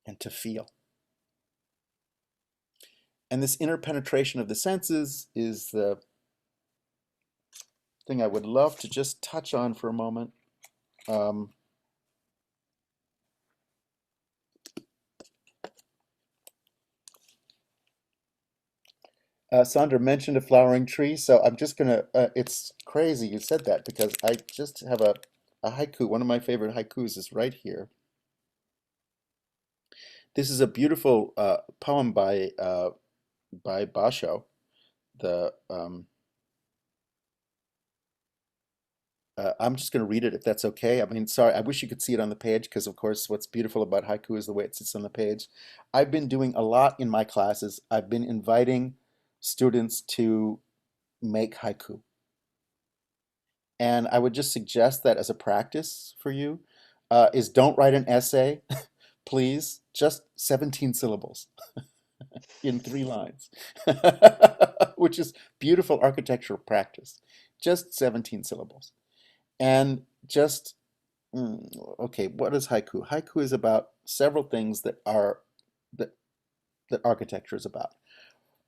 and to feel. And this interpenetration of the senses is the thing I would love to just touch on for a moment. Sandra mentioned a flowering tree, so I'm just gonna, it's crazy you said that because I just have a haiku. One of my favorite haikus is right here. This is a beautiful poem by Basho. The I'm just going to read it if that's okay. I mean, sorry, I wish you could see it on the page because, of course, what's beautiful about haiku is the way it sits on the page. I've been doing a lot in my classes. I've been inviting students to make haiku. And I would just suggest that as a practice for you is don't write an essay, please, just 17 syllables in 3 lines, which is beautiful architectural practice. Just 17 syllables. And just, okay, what is haiku? Haiku is about several things that that architecture is about.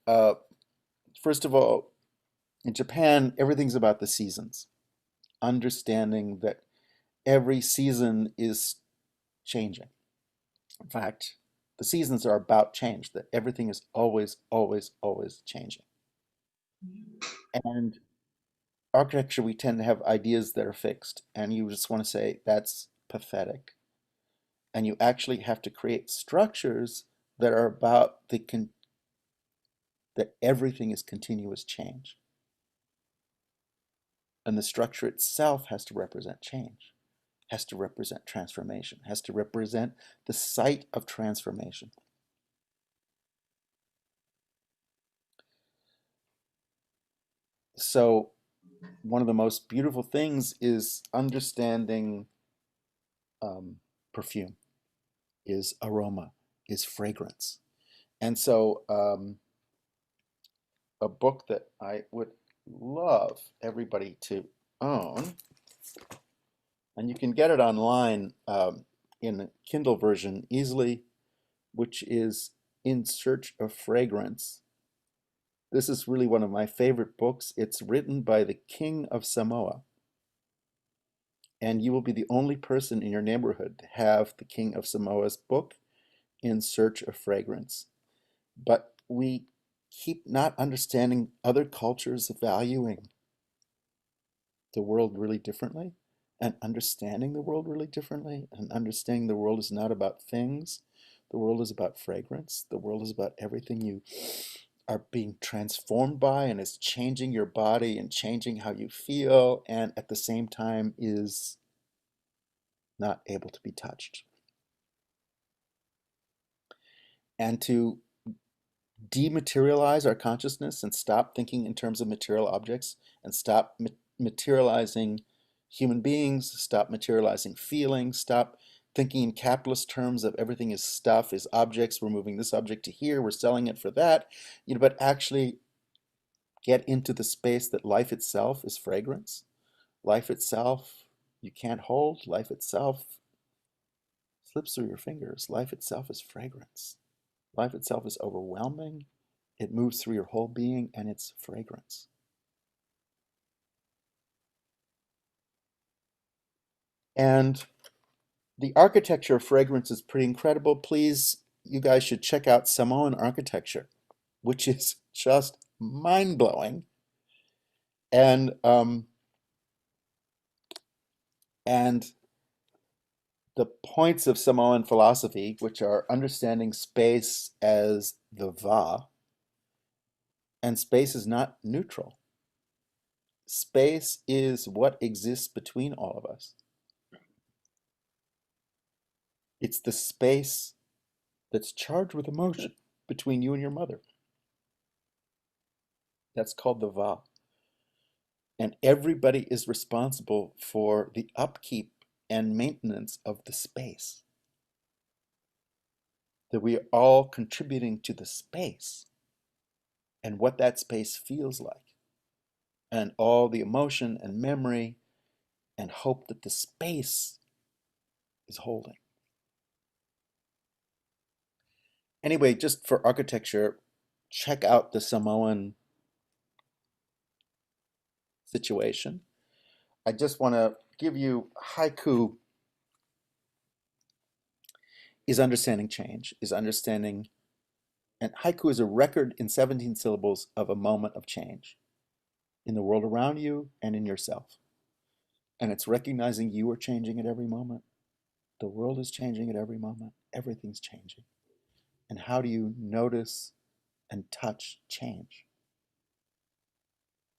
Uh, First of all, in Japan, everything's about the seasons. Understanding that every season is changing. In fact, the seasons are about change, that everything is always, always, always changing. And architecture, we tend to have ideas that are fixed, and you just want to say, that's pathetic. And you actually have to create structures that are about that everything is continuous change. And the structure itself has to represent change, has to represent transformation, has to represent the site of transformation. So one of the most beautiful things is understanding perfume, is aroma, is fragrance. And so a book that I would love everybody to own, and you can get it online in the Kindle version easily, which is In Search of Fragrance. This is really one of my favorite books. It's written by the King of Samoa. And you will be the only person in your neighborhood to have the King of Samoa's book, In Search of Fragrance. But we keep not understanding other cultures valuing the world really differently and understanding the world really differently and understanding the world is not about things. The world is about fragrance. The world is about everything you are being transformed by and is changing your body and changing how you feel and at the same time is not able to be touched. And to dematerialize our consciousness and stop thinking in terms of material objects and stop materializing human beings, stop materializing feelings, stop thinking in capitalist terms of everything is stuff, is objects, we're moving this object to here, we're selling it for that, but actually get into the space that life itself is fragrance. Life itself you can't hold, life itself slips through your fingers, life itself is fragrance. Life itself is overwhelming. It moves through your whole being and it's fragrance. And the architecture of fragrance is pretty incredible. Please, you guys should check out Samoan architecture, which is just mind-blowing. And the points of Samoan philosophy, which are understanding space as the va, and space is not neutral. Space is what exists between all of us. It's the space that's charged with emotion between you and your mother. That's called the va. And everybody is responsible for the upkeep and maintenance of the space. That we are all contributing to the space and what that space feels like, and all the emotion and memory and hope that the space is holding. Anyway, just for architecture, check out the Samoan situation. I just want to give you haiku is understanding change, is understanding, and haiku is a record in 17 syllables of a moment of change in the world around you and in yourself. And it's recognizing you are changing at every moment. The world is changing at every moment. Everything's changing. And how do you notice and touch change?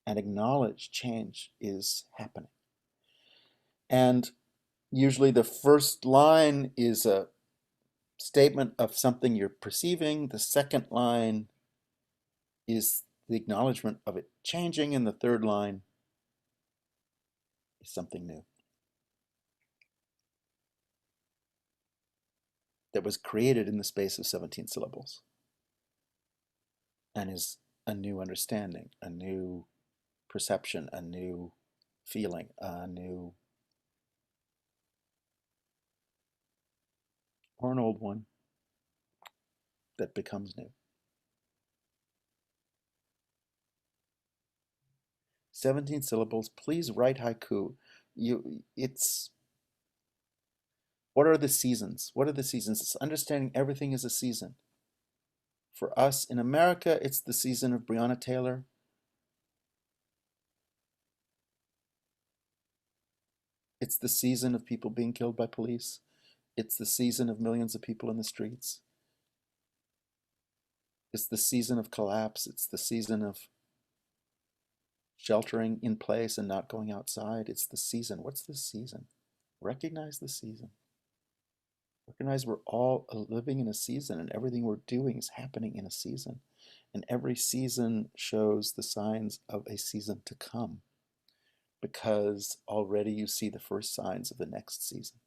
And acknowledge change is happening. And usually the first line is a statement of something you're perceiving. The second line is the acknowledgement of it changing. And the third line is something new that was created in the space of 17 syllables and is a new understanding, a new perception, a new feeling, a new or an old one that becomes new. 17 syllables. Please write haiku. It's what are the seasons? What are the seasons? It's understanding everything is a season. For us in America, it's the season of Breonna Taylor. It's the season of people being killed by police. It's the season of millions of people in the streets. It's the season of collapse. It's the season of sheltering in place and not going outside. It's the season. What's the season? Recognize the season. Recognize we're all living in a season, and everything we're doing is happening in a season. And every season shows the signs of a season to come, because already you see the first signs of the next season,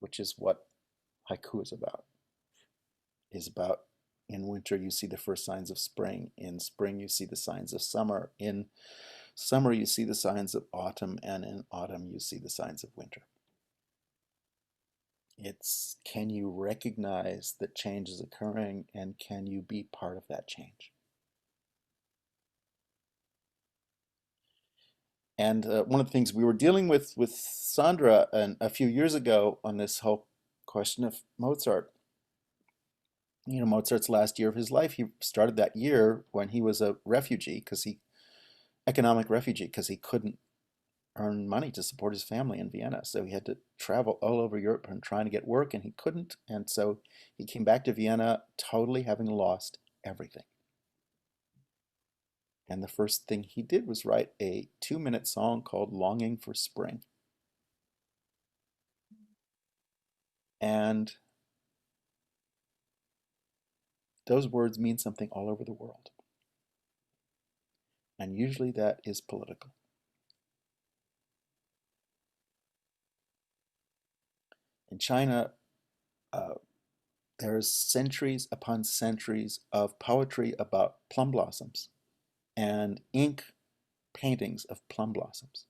which is what haiku is about. In winter you see the first signs of spring. In spring you see the signs of summer. In summer you see the signs of autumn. And in autumn you see the signs of winter. It's, can you recognize that change is occurring, and can you be part of that change? And one of the things we were dealing with Sandra a few years ago on this whole question of Mozart. You know, Mozart's last year of his life, he started that year when he was a refugee, economic refugee, because he couldn't earn money to support his family in Vienna. So he had to travel all over Europe and trying to get work, and he couldn't. And so he came back to Vienna totally having lost everything. And the first thing he did was write a 2-minute song called Longing for Spring. And those words mean something all over the world. And usually that is political. In China, there's centuries upon centuries of poetry about plum blossoms and ink paintings of plum blossoms.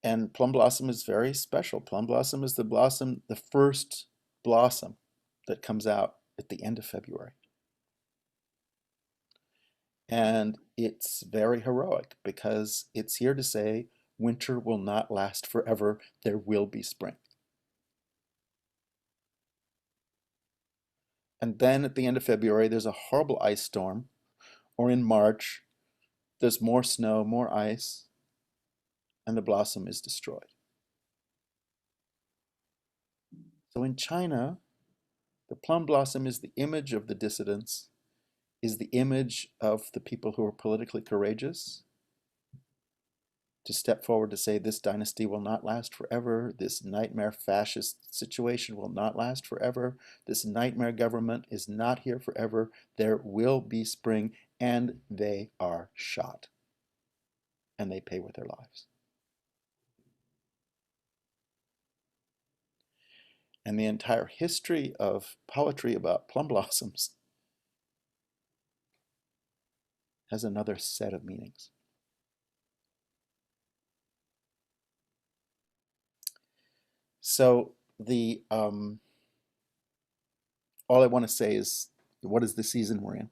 And plum blossom is very special. Plum blossom is the first blossom that comes out at the end of February. And it's very heroic because it's here to say winter will not last forever. There will be spring. And then at the end of February, there's a horrible ice storm. Or in March, there's more snow, more ice. and the blossom is destroyed. So in China, the plum blossom is the image of the dissidents, is the image of the people who are politically courageous, to step forward to say this dynasty will not last forever, this nightmare fascist situation will not last forever, this nightmare government is not here forever, there will be spring, and they are shot. And they pay with their lives. And the entire history of poetry about plum blossoms has another set of meanings. So all I want to say is, what is the season we're in?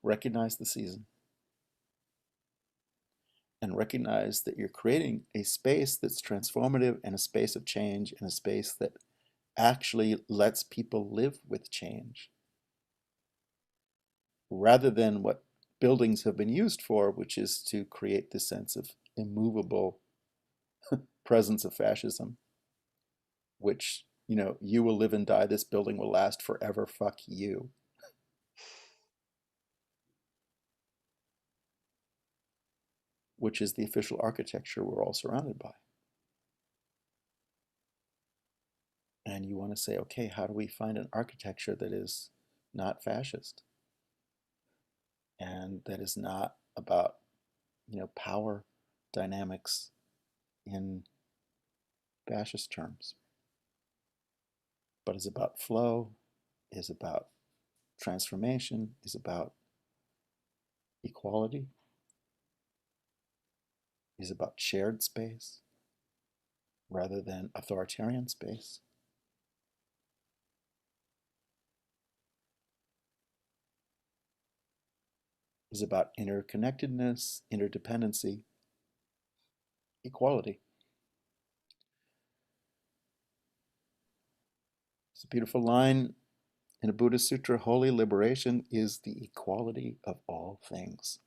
Recognize the season. And recognize that you're creating a space that's transformative and a space of change and a space that actually lets people live with change, rather than what buildings have been used for, which is to create this sense of immovable presence of fascism, which, you will live and die, this building will last forever, fuck you. Which is the official architecture we're all surrounded by. And you want to say, okay, how do we find an architecture that is not fascist? And that is not about, power dynamics in fascist terms, but is about flow, is about transformation, is about equality, is about shared space rather than authoritarian space. Is about interconnectedness, interdependency, equality. It's a beautiful line in a Buddhist sutra: holy liberation is the equality of all things.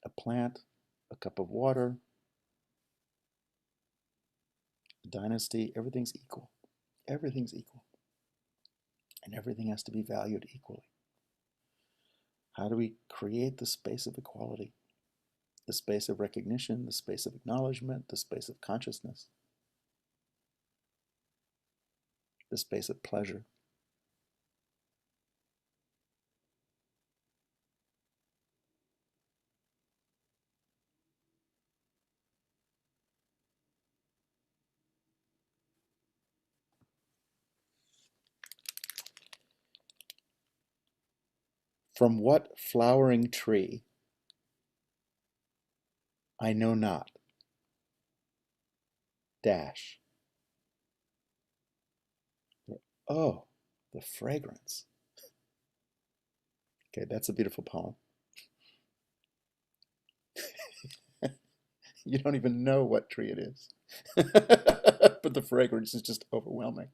A plant, a cup of water, a dynasty, everything's equal. Everything's equal. And everything has to be valued equally. How do we create the space of equality? The space of recognition, the space of acknowledgement, the space of consciousness, the space of pleasure. From what flowering tree I know not, dash. Oh, the fragrance. Okay, that's a beautiful poem. You don't even know what tree it is. But the fragrance is just overwhelming.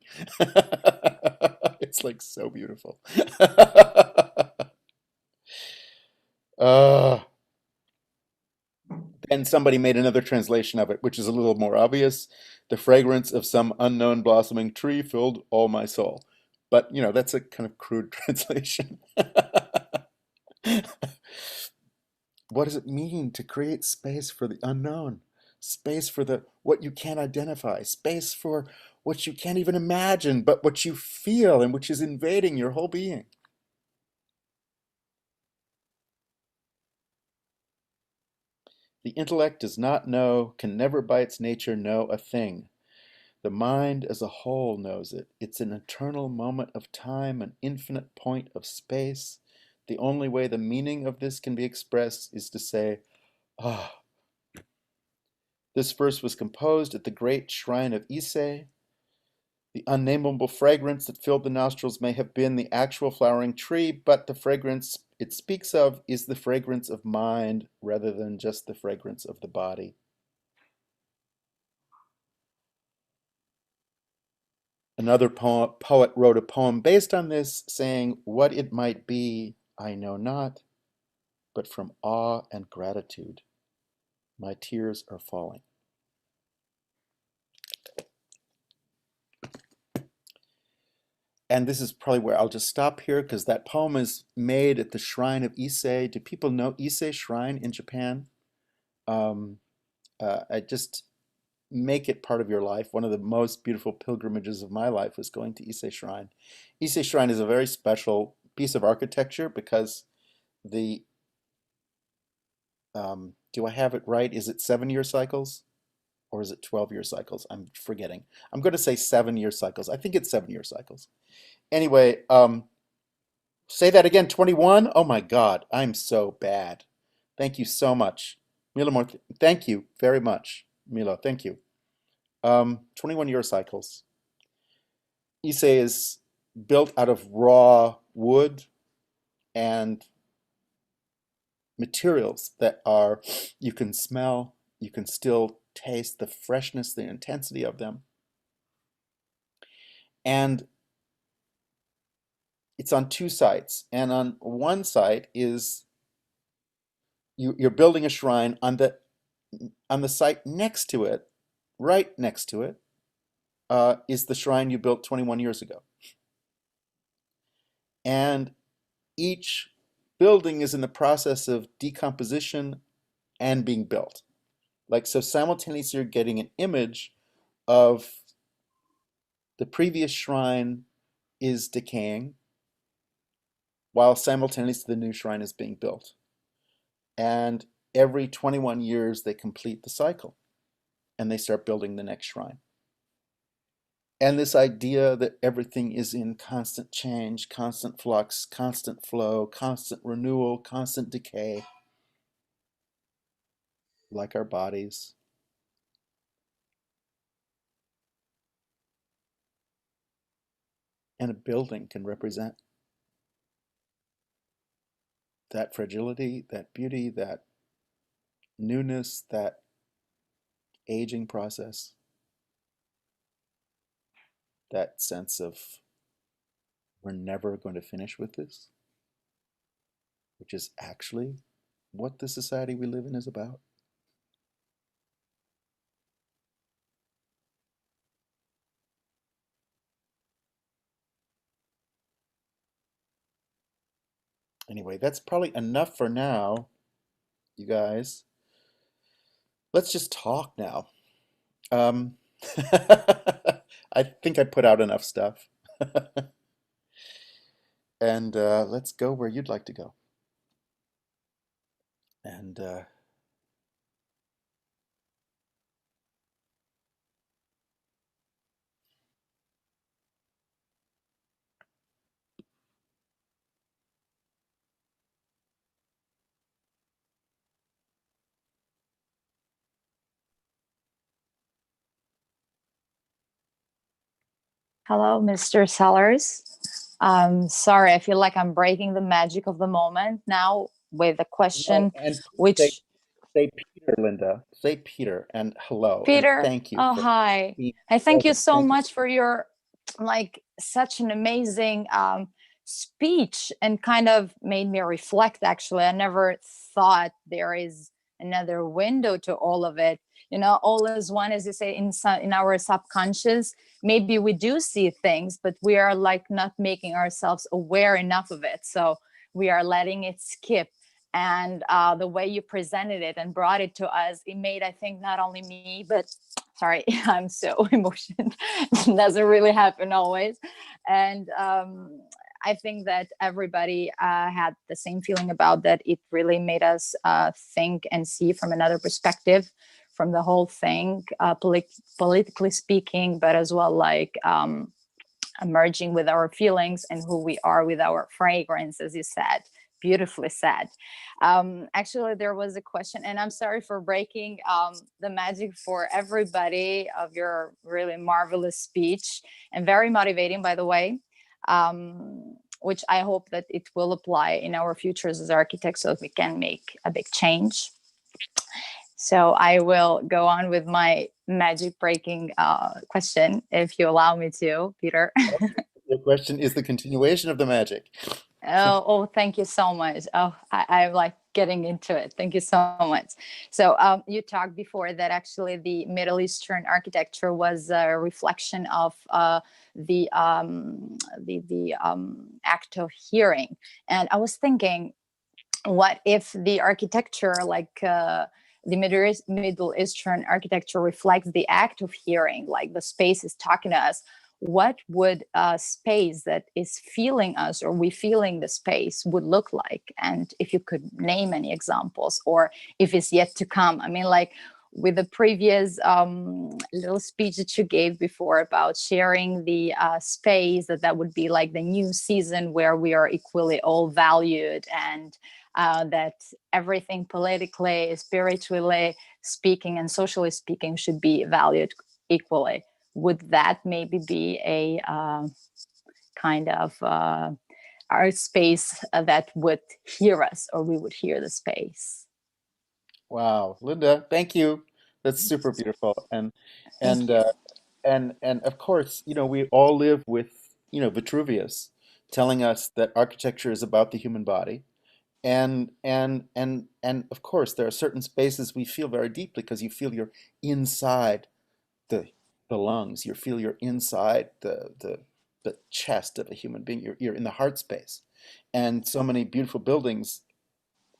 It's like so beautiful. uh, and somebody made another translation of it, which is a little more obvious. The fragrance of some unknown blossoming tree filled all my soul. But, that's a kind of crude translation. What does it mean to create space for the unknown? Space for what you can't identify, space for what you can't even imagine, but what you feel and which is invading your whole being. The intellect does not know, can never by its nature know a thing. The mind as a whole knows it. It's an eternal moment of time, an infinite point of space. The only way the meaning of this can be expressed is to say, ah. This verse was composed at the great shrine of Ise. The unnameable fragrance that filled the nostrils may have been the actual flowering tree, but the fragrance it speaks of is the fragrance of mind rather than just the fragrance of the body. Another poet wrote a poem based on this, saying, "What it might be, I know not, but from awe and gratitude. My tears are falling. And this is probably where I'll just stop here, because that poem is made at the shrine of Ise. Do people know Ise Shrine in Japan? I just make it part of your life. One of the most beautiful pilgrimages of my life was going to Ise Shrine. Ise Shrine is a very special piece of architecture because the, do I have it right? Is it 7-year cycles or is it 12-year cycles? I'm forgetting. I'm going to say 7-year cycles. I think it's 7-year cycles. Anyway, say that again, 21? Oh my God, I'm so bad. Thank you so much. Milo, thank you very much. Milo, thank you. 21-year cycles. Ise is built out of raw wood and materials that are, you can smell, you can still taste the freshness, the intensity of them. And it's on 2 sites. And on one site is you're building a shrine. On the site next to it, right next to it, is the shrine you built 21 years ago. And each building is in the process of decomposition and being built. Like, so simultaneously you're getting an image of the previous shrine is decaying while simultaneously the new shrine is being built. And every 21 years they complete the cycle and they start building the next shrine. And this idea that everything is in constant change, constant flux, constant flow, constant renewal, constant decay, like our bodies. And a building can represent that fragility, that beauty, that newness, that aging process, that sense of we're never going to finish with this, which is actually what the society we live in is about. Anyway, that's probably enough for now, you guys. Let's just talk now. I think I put out enough stuff. And let's go where you'd like to go. And Hello, Mr. Sellars. Sorry, I feel like I'm breaking the magic of the moment now with a question, and say, which say Peter, Linda. Say Peter and hello and Peter, thank you oh, for hi. being I thank you present. so Thank you. much for your, like, such an amazing speech, and kind of made me reflect, actually. I never thought there is another window to all of it. You know, all is one, as you say, in our subconscious. Maybe we do see things, but we are like not making ourselves aware enough of it. So we are letting it skip. And the way you presented it and brought it to us, it made, I think, not only me, but sorry, I'm so emotional. It doesn't really happen always. And I think that everybody had the same feeling about that. It really made us think and see from another perspective, from the whole thing, politically speaking, but as well, like emerging with our feelings and who we are with our fragrance, as you said. Beautifully said. Actually, there was a question, and I'm sorry for breaking the magic for everybody of your really marvelous speech, and very motivating, by the way, which I hope that it will apply in our futures as architects so that we can make a big change. So I will go on with my magic breaking question, if you allow me to, Peter. The question is the continuation of the magic. Thank you so much. I'm like getting into it. Thank you so much. So, you talked before that actually the Middle Eastern architecture was a reflection of the act of hearing, and I was thinking, what if the architecture, like the Middle Eastern architecture, reflects the act of hearing, like the space is talking to us? What would a space that is feeling us, or we feeling the space, would look like? And if you could name any examples, or if it's yet to come. I mean, like with the previous little speech that you gave before about sharing the space, that would be like the new season where we are equally all valued, and that everything politically, spiritually speaking, and socially speaking should be valued equally. Would that maybe be a kind of our space that would hear us, or we would hear the space? Wow, Linda, thank you. That's super beautiful. Thank And you. uh, and of course, we all live with, Vitruvius telling us that architecture is about the human body. And of course, there are certain spaces we feel very deeply because you feel you're inside the the lungs. You feel you're inside the chest of a human being. You're in the heart space. And so many beautiful buildings,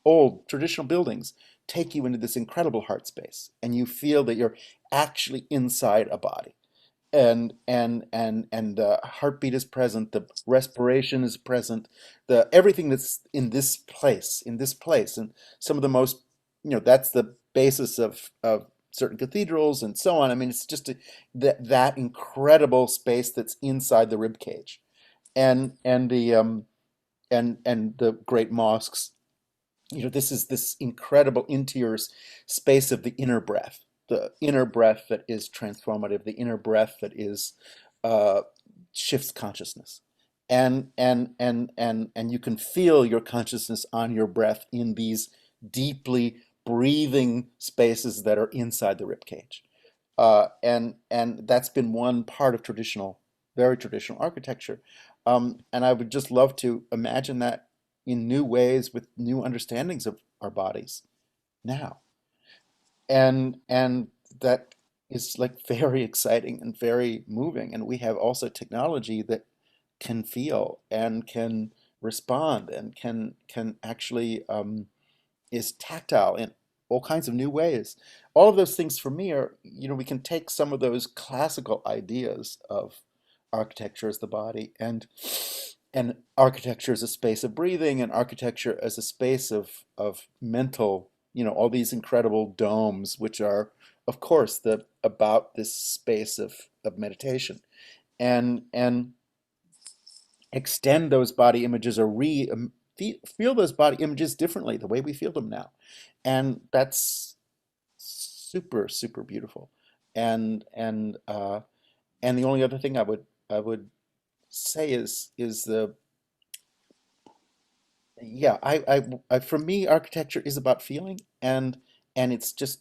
old traditional buildings, take you into this incredible heart space, and you feel that you're actually inside a body, and the heartbeat is present, the respiration is present, the everything that's in this place, and some of the most, that's the basis of certain cathedrals and so on. I mean, it's just that incredible space that's inside the rib cage, and the great mosques. This is this incredible interior space of the inner breath, that is transformative, the inner breath that is uh, shifts consciousness, and you can feel your consciousness on your breath in these deeply breathing spaces that are inside the rib cage. And that's been one part of very traditional architecture. And I would just love to imagine that in new ways with new understandings of our bodies now. And that is like very exciting and very moving. And we have also technology that can feel and can respond and can actually is tactile in all kinds of new ways. All of those things for me are, we can take some of those classical ideas of architecture as the body, and architecture as a space of breathing, and architecture as a space of mental, all these incredible domes, which are, of course, about this space of meditation, and extend those body images, or feel those body images differently, the way we feel them now. And that's super, super beautiful. And the only other thing I would say is the yeah, for me, architecture is about feeling, and it's just,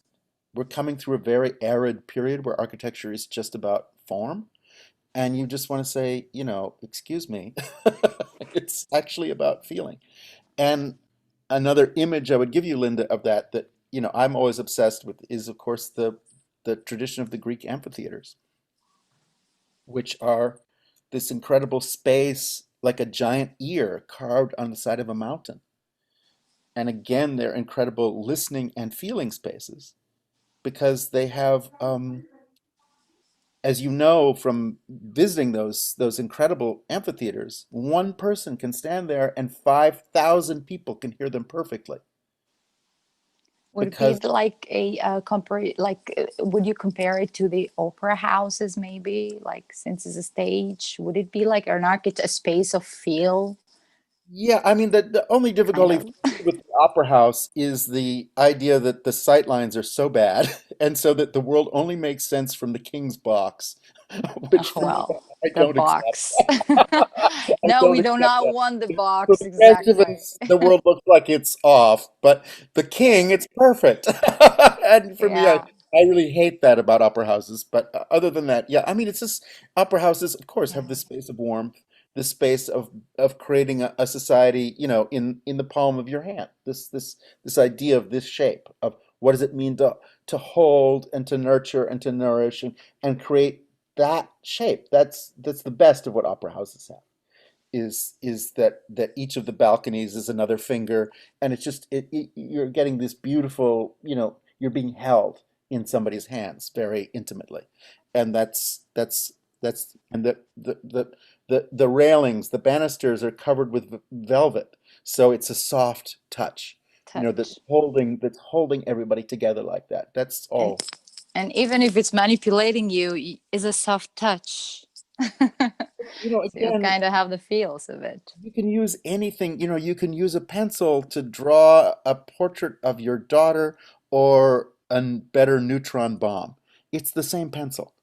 we're coming through a very arid period where architecture is just about form, and you just want to say, excuse me, it's actually about feeling. And another image I would give you, Linda, of that I'm always obsessed with is, of course, the tradition of the Greek amphitheaters, which are this incredible space like a giant ear carved on the side of a mountain. And again, they're incredible listening and feeling spaces because they have, as you know from visiting those incredible amphitheaters, one person can stand there and 5,000 people can hear them perfectly Would it be because like a compare, like would you compare it to the opera houses, maybe, like, since it's a stage? Would it be like an architect, a space of feel, yeah, I mean, the only kind difficulty of? for me with the opera house is the idea that the sight lines are so bad, and so that the world only makes sense from the king's box, which Oh, for me, well, I the don't accept. box. I No, don't we do accept not that. want the For box, the rest of exactly. us, the world looks like it's off, but the king, it's perfect. And for me, I, Yeah, I really hate that about opera houses. But other than that, yeah, I mean, it's just opera houses, of course, have yeah. this space of warmth, this space of creating a society, in the palm of your hand. This idea of this shape of what does it mean to hold and to nurture and to nourish and create that shape. That's the best of what opera houses have. Is that each of the balconies is another finger, and it's just you're getting this beautiful, you're being held in somebody's hands very intimately, and that's and the railings, the banisters are covered with velvet, so it's a soft touch, Touch. that's holding everybody together like that. That's And, all. and even if it's manipulating you, is a soft touch. So you Again, kind of have the feels of it. you can use anything, you can use a pencil to draw a portrait of your daughter or a better neutron bomb. It's the same pencil.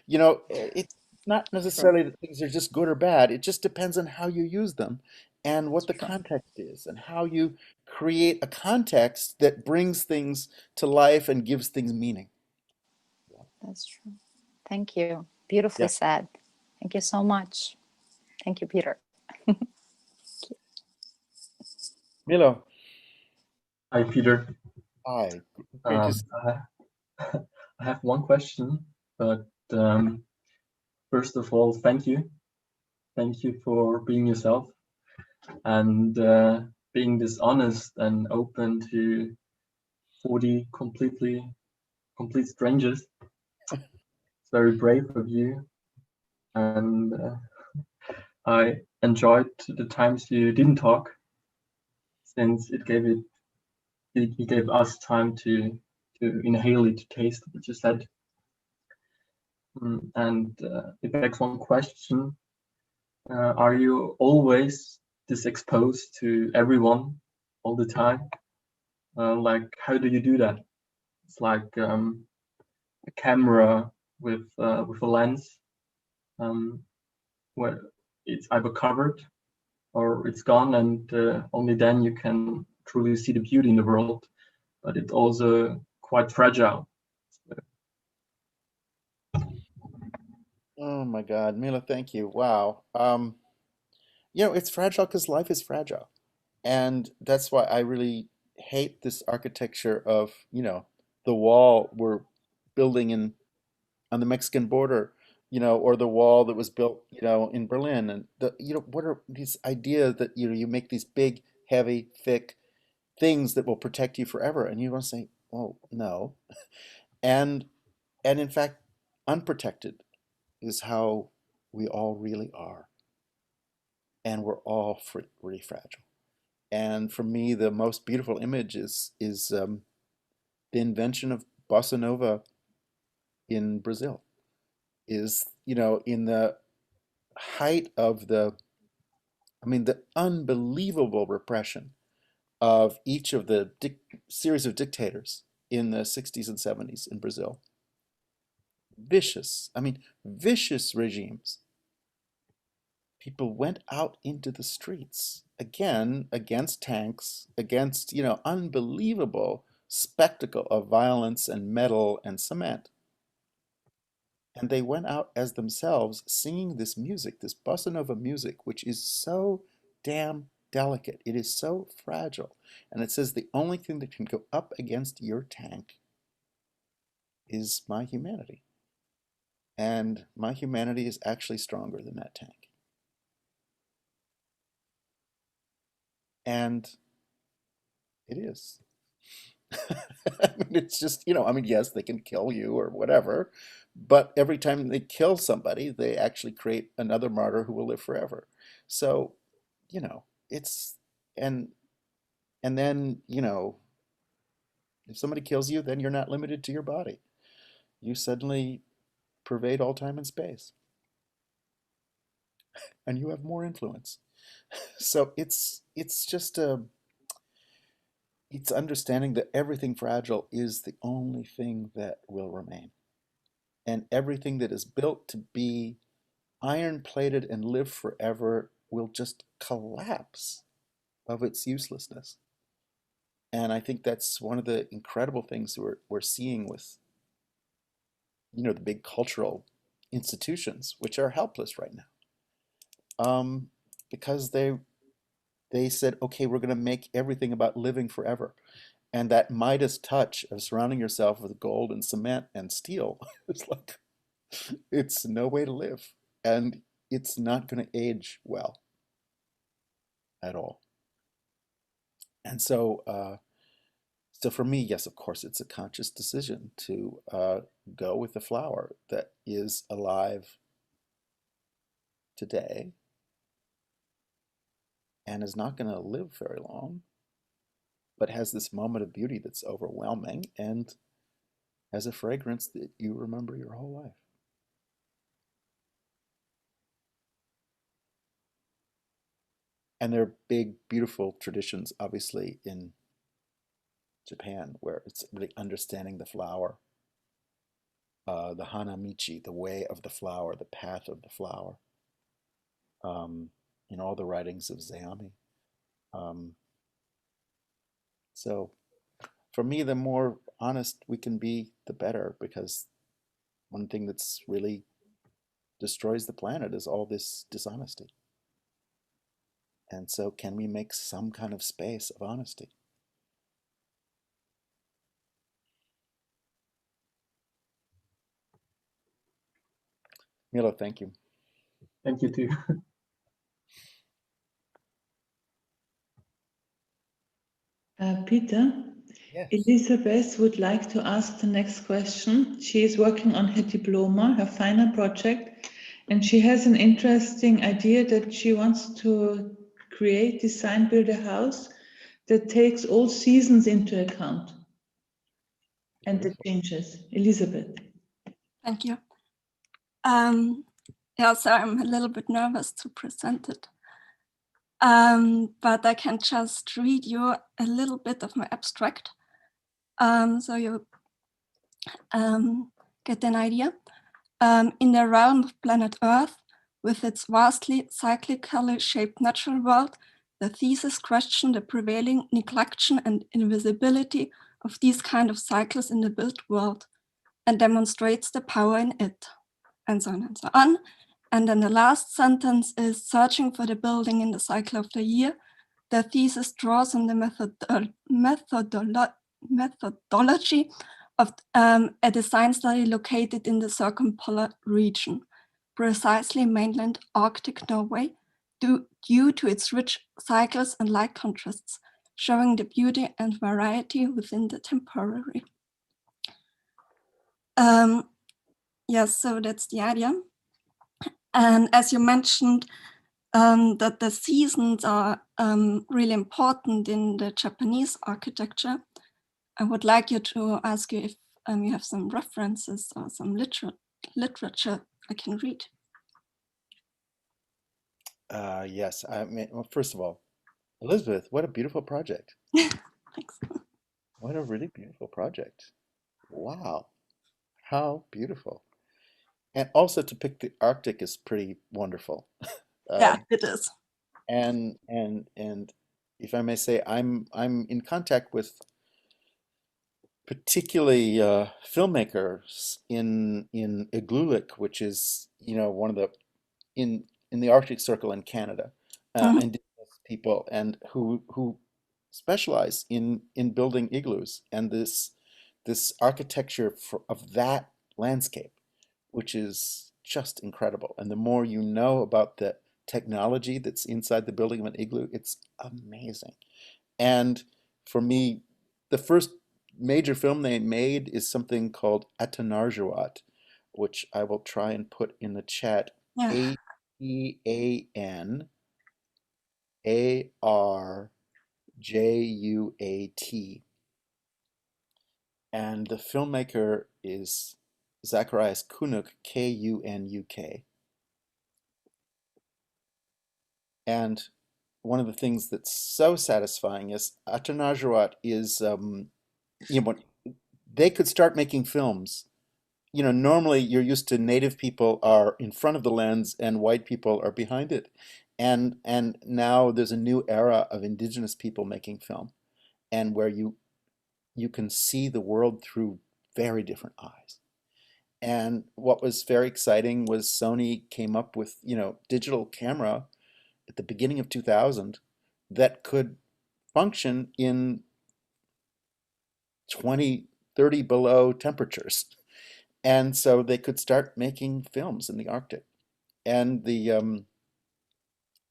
It's not True. necessarily that things are just good or bad. It just depends on how you use them and It's what the true. context is and how you create a context that brings things to life and gives things meaning. That's true. Thank you. Beautifully Yeah. said. Thank you so much. Thank you, Peter. Milo, Hi, Peter. hi. Great to see I have one question, but first of all, thank you. Thank you for being yourself and being this honest and open to 40 complete strangers. It's very brave of you, and I enjoyed the times you didn't talk, since it gave us time to inhale it, to taste what you said. And it begs one question. Are you always this exposed to everyone all the time? Like, how do you do that? It's like a camera with a lens, where it's either covered or it's gone, and only then you can truly see the beauty in the world. But it's also quite fragile. Oh my God, Mila, thank you. Wow. It's fragile because life is fragile. And that's why I really hate this architecture of, the wall we're building on the Mexican border, or the wall that was built, in Berlin. And what are these ideas that, you make these big, heavy, thick things that will protect you forever. And you want to say, oh, no. And and in fact, unprotected is how we all really are. And we're all really fragile. And for me, the most beautiful image is the invention of bossa nova in Brazil. Is in the height of the unbelievable repression of each of the series of dictators in the 60s and 70s in Brazil. Vicious regimes. People went out into the streets again against tanks, against, unbelievable spectacle of violence and metal and cement. And they went out as themselves singing this music, this bossa nova music, which is so damn delicate. It is so fragile. And it says the only thing that can go up against your tank is my humanity. And my humanity is actually stronger than that tank. And it is. It's just, yes, they can kill you or whatever, but every time they kill somebody, they actually create another martyr who will live forever. So, it's, and, and then, if somebody kills you, then you're not limited to your body. You suddenly pervade all time and space, and you have more influence. So it's just it's understanding that everything fragile is the only thing that will remain. And everything that is built to be iron plated and live forever will just collapse of its uselessness. And I think that's one of the incredible things we're seeing with, the big cultural institutions, which are helpless right now. because they said, okay, we're going to make everything about living forever. And that Midas touch of surrounding yourself with gold and cement and steel, it's like, it's no way to live. And it's not going to age well at all. And so for me, yes, of course, it's a conscious decision to go with the flower that is alive today and is not going to live very long, but has this moment of beauty that's overwhelming and has a fragrance that you remember your whole life. And there are big, beautiful traditions, obviously, in Japan, where it's really understanding the flower, the hanamichi, the way of the flower, the path of the flower, in all the writings of Zeami. So for me, the more honest we can be, the better, because one thing that's really destroys the planet is all this dishonesty. And so can we make some kind of space of honesty? Milo, thank you. Thank you too. Peter, Yes. Elizabeth would like to ask the next question. She is working on her diploma, her final project, and she has an interesting idea that she wants to create, design, build a house that takes all seasons into account and the changes. Elizabeth. Thank you. Yeah, so I'm a little bit nervous to present it. But I can just read you a little bit of my abstract, so you get an idea. In the realm of planet Earth, with its vastly cyclically shaped natural world, the thesis questions the prevailing neglection and invisibility of these kind of cycles in the built world, and demonstrates the power in it, and so on and so on. And then the last sentence is searching for the building in the cycle of the year. The thesis draws on the methodology of a design study located in the circumpolar region, precisely mainland Arctic Norway, due to its rich cycles and light contrasts, showing the beauty and variety within the temporary. Yes, so that's the idea. And as you mentioned, that the seasons are really important in the Japanese architecture, I would like you to ask you if you have some references or some literature I can read. Yes. I mean, well, first of all, Elizabeth, what a beautiful project. Thanks. What a really beautiful project. Wow. How beautiful. And also to pick the Arctic is pretty wonderful. Yeah, it is. And if I may say, I'm in contact with particularly filmmakers in Igloolik, which is one of the in the Arctic Circle in Canada, indigenous people, and who specialize in building igloos and this architecture of that landscape, which is just incredible. And the more you know about the technology that's inside the building of an igloo, it's amazing. And for me, the first major film they made is something called Atanarjuat, which I will try and put in the chat. Yeah. Aeanarjuat. And the filmmaker is Zacharias Kunuk, Kunuk. And one of the things that's so satisfying is Atanarjuat is, they could start making films. Normally you're used to native people are in front of the lens and white people are behind it. And now there's a new era of indigenous people making film, and where you can see the world through very different eyes. And what was very exciting was Sony came up with, digital camera at the beginning of 2000 that could function in 20, 30 below temperatures. And so they could start making films in the Arctic. And the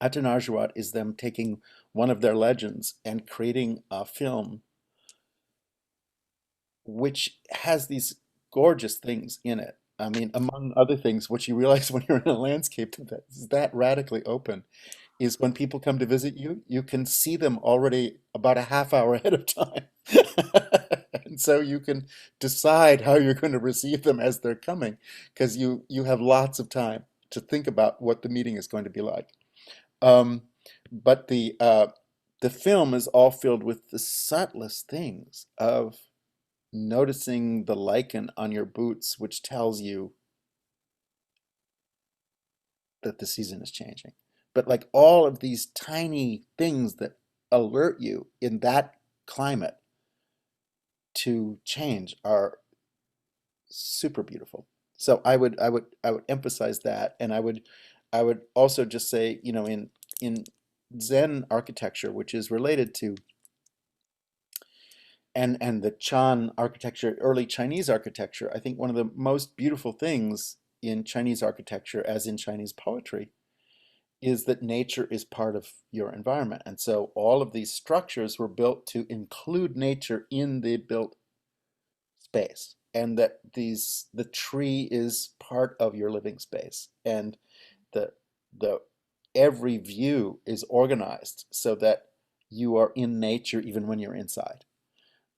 Atanarjuat is them taking one of their legends and creating a film which has these gorgeous things in it. I mean, among other things, what you realize when you're in a landscape that is that radically open is when people come to visit you, you can see them already about a half hour ahead of time. And so you can decide how you're going to receive them as they're coming, because you have lots of time to think about what the meeting is going to be like. But the film is all filled with the subtlest things of noticing the lichen on your boots, which tells you that the season is changing. But like all of these tiny things that alert you in that climate to change are super beautiful. So I would emphasize that, and I would also just say, you know, in Zen architecture, which is related to and the Chan architecture, early Chinese architecture, I think one of the most beautiful things in Chinese architecture, as in Chinese poetry, is that nature is part of your environment. And so all of these structures were built to include nature in the built space, and that the tree is part of your living space, and the every view is organized so that you are in nature even when you're inside.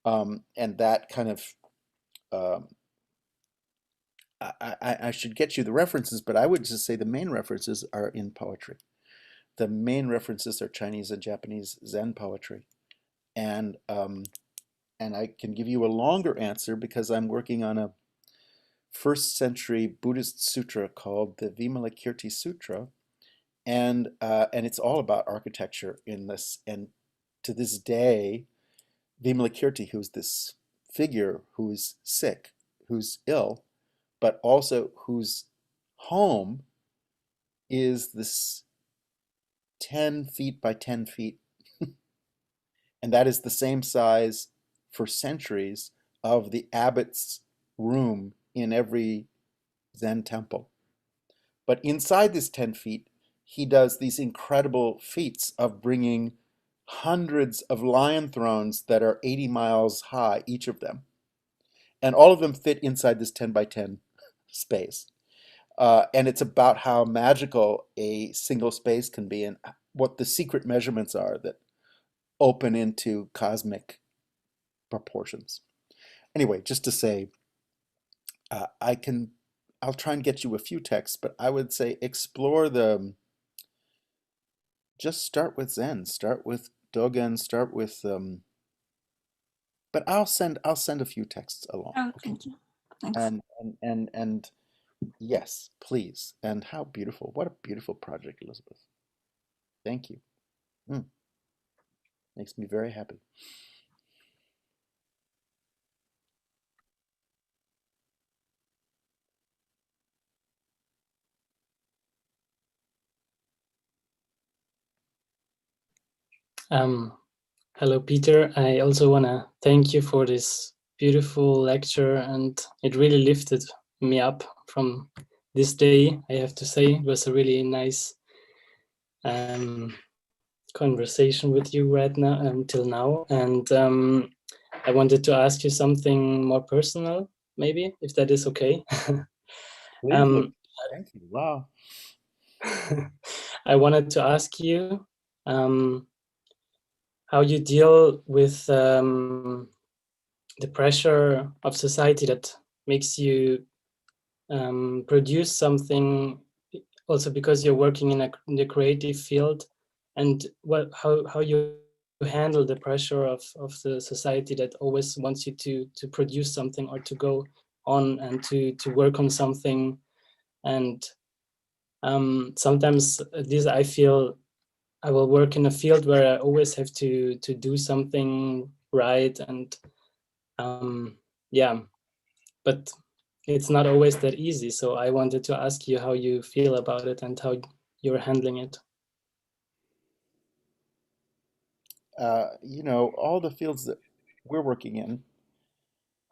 And that kind of I should get you the references, but I would just say the main references are in poetry. The main references are Chinese and Japanese Zen poetry, and I can give you a longer answer because I'm working on a first century Buddhist sutra called the Vimalakirti Sutra, and it's all about architecture in this. And to this day, Vimalakirti, who's this figure who's sick, who's ill, but also whose home is this 10 feet by 10 feet. And that is the same size for centuries of the abbot's room in every Zen temple. But inside this 10 feet, he does these incredible feats of bringing hundreds of lion thrones that are 80 miles high, each of them. And all of them fit inside this 10 by 10 space. And it's about how magical a single space can be and what the secret measurements are that open into cosmic proportions. Anyway, just to say, I'll try and get you a few texts, but I would say explore just start with Zen, start with Dogen, start with, but I'll send a few texts along. Oh, Okay? thank you. Thanks. And yes, please. And how beautiful! What a beautiful project, Elizabeth. Thank you. Makes me very happy. Hello, Peter. I also want to thank you for this beautiful lecture, and it really lifted me up from this day. I have to say, it was a really nice conversation with you right now until now. And I wanted to ask you something more personal, maybe, if that is okay. Please, thank you. Wow. I wanted to ask you how you deal with the pressure of society that makes you produce something, also because you're working in the creative field, and how you handle the pressure of the society that always wants you to produce something or to go on and to work on something. And sometimes this I feel I will work in a field where I always have to do something right, and yeah, but it's not always that easy. So I wanted to ask you how you feel about it and how you're handling it. you know, all the fields that we're working in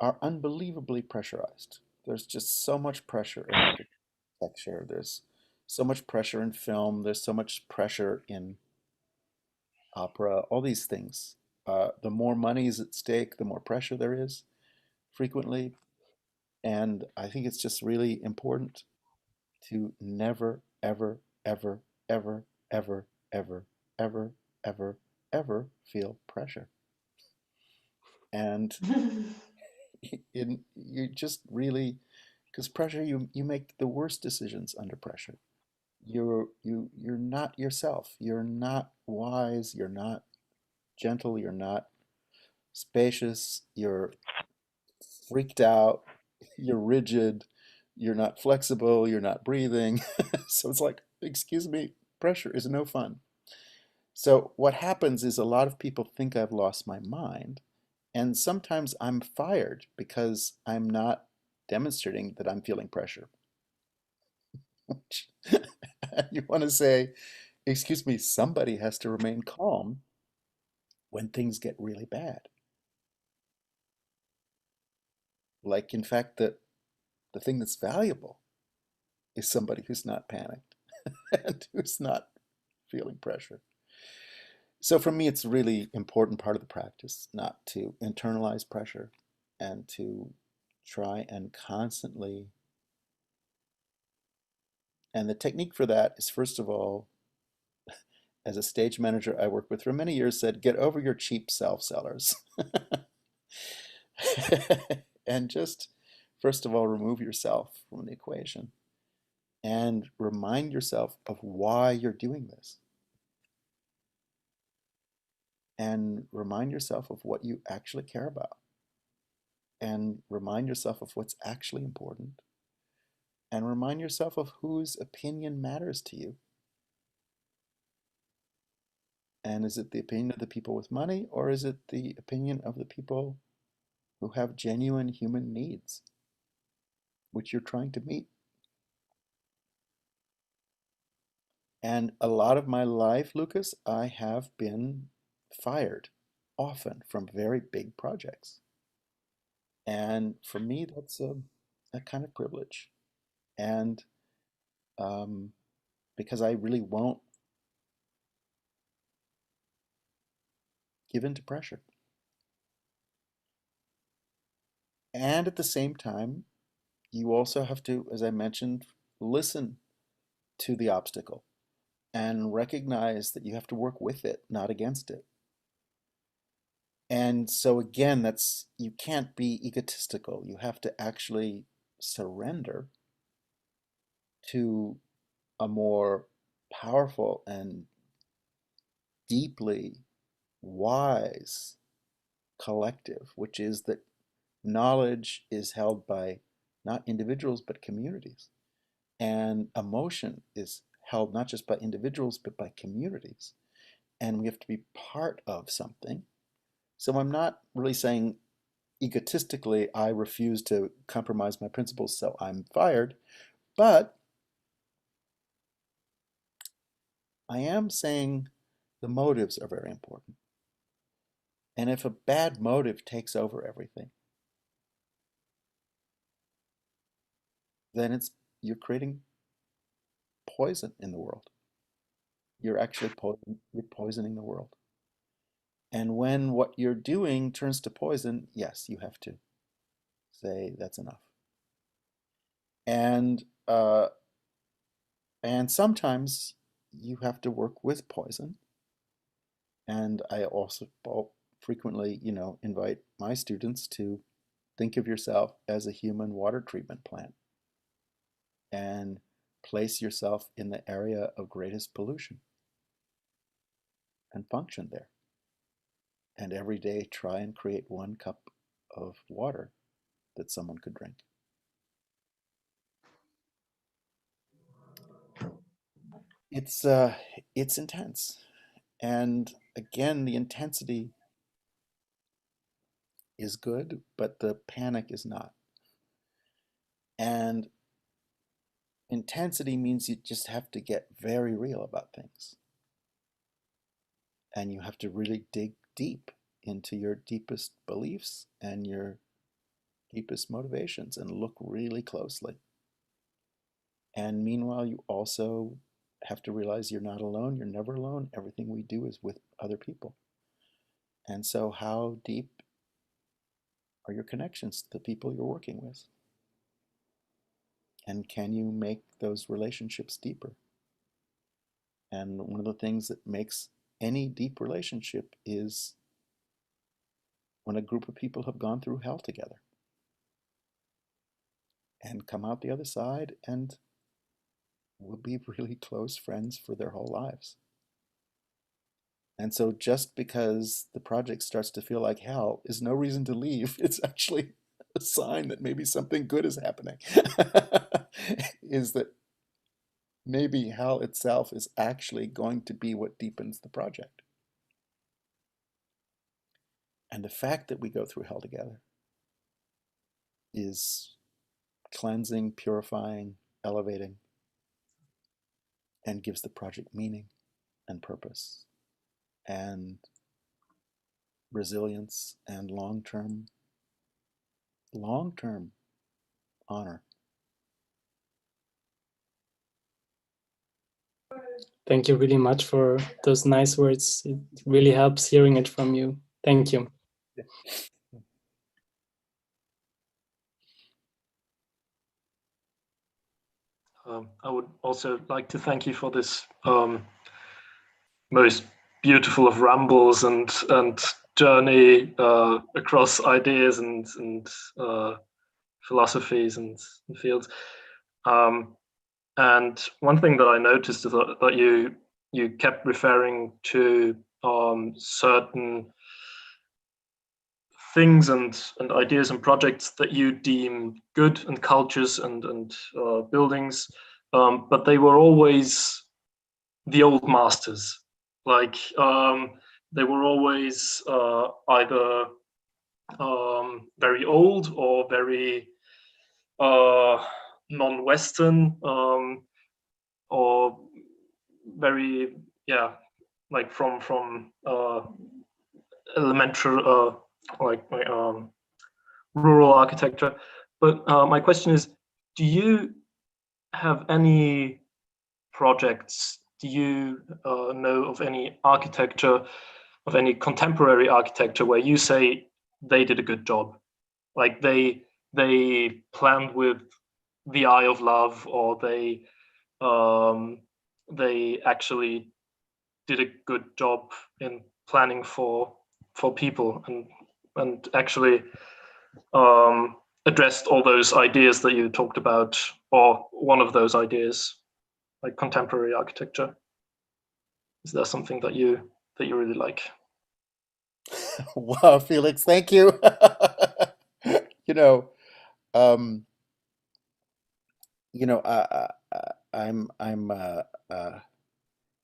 are unbelievably pressurized. There's just so much pressure in architecture. There's so much pressure in film. There's so much pressure in opera, all these things. The more money is at stake, the more pressure there is frequently. And I think it's just really important to never, ever, ever, ever, ever, ever, ever, ever, ever feel pressure. And you just really, because pressure, you make the worst decisions under pressure. You're not yourself. You're not wise. You're not gentle. You're not spacious. You're freaked out. You're rigid. You're not flexible. You're not breathing. So it's like, excuse me, pressure is no fun. So what happens is a lot of people think I've lost my mind, and sometimes I'm fired because I'm not demonstrating that I'm feeling pressure. You want to say, excuse me, somebody has to remain calm when things get really bad. Like, in fact, the thing that's valuable is somebody who's not panicked and who's not feeling pressure. So for me, it's a really important part of the practice not to internalize pressure and to try and constantly. And the technique for that is, first of all, as a stage manager I worked with for many years said, get over your cheap self, Sellars. And just, first of all, remove yourself from the equation and remind yourself of why you're doing this. And remind yourself of what you actually care about. And remind yourself of what's actually important. And remind yourself of whose opinion matters to you. And is it the opinion of the people with money, or is it the opinion of the people who have genuine human needs, which you're trying to meet? And a lot of my life, Lucas, I have been fired often from very big projects. And for me, that's a kind of privilege. And um, because I really won't give in to pressure. And at the same time, you also have to, as I mentioned, listen to the obstacle and recognize that you have to work with it, not against it. And so again, that's, you can't be egotistical. You have to actually surrender to a more powerful and deeply wise collective, which is that knowledge is held by not individuals but communities. And emotion is held not just by individuals but by communities. And we have to be part of something. So I'm not really saying egotistically, I refuse to compromise my principles, so I'm fired. But I am saying the motives are very important. And if a bad motive takes over everything, then you're creating poison in the world. You're actually you're poisoning the world. And when what you're doing turns to poison, yes, you have to say that's enough. And uh, and sometimes you have to work with poison. And I also frequently, invite my students to think of yourself as a human water treatment plant and place yourself in the area of greatest pollution and function there. And every day try and create 1 cup of water that someone could drink. It's intense. And again, the intensity is good, but the panic is not. And intensity means you just have to get very real about things. And you have to really dig deep into your deepest beliefs and your deepest motivations and look really closely. And meanwhile, you also have to realize you're not alone. You're never alone. Everything we do is with other people. And so how deep are your connections to the people you're working with? And can you make those relationships deeper? And one of the things that makes any deep relationship is when a group of people have gone through hell together and come out the other side and will be really close friends for their whole lives. And so just because the project starts to feel like hell is no reason to leave. It's actually a sign that maybe something good is happening. Is that maybe hell itself is actually going to be what deepens the project. And the fact that we go through hell together is cleansing, purifying, elevating, and gives the project meaning and purpose and resilience and long-term honor. Thank you really much for those nice words. It really helps hearing it from you. Thank you. I would also like to thank you for this most beautiful of rambles and journey across ideas and philosophies and fields. And one thing that I noticed is that you kept referring to certain things and ideas and projects that you deem good, and cultures and buildings, but they were always the old masters. Like they were always either very old or very non-Western, or very, yeah, like from elementary, like rural architecture. But my question is, do you have any projects? Do you know of any architecture, of any contemporary architecture where you say they did a good job? Like they planned with the eye of love, or they actually did a good job in planning for people and actually addressed all those ideas that you talked about, or one of those ideas, like contemporary architecture. Is there something that you really like? Wow, Felix, thank you. You know, um, I'm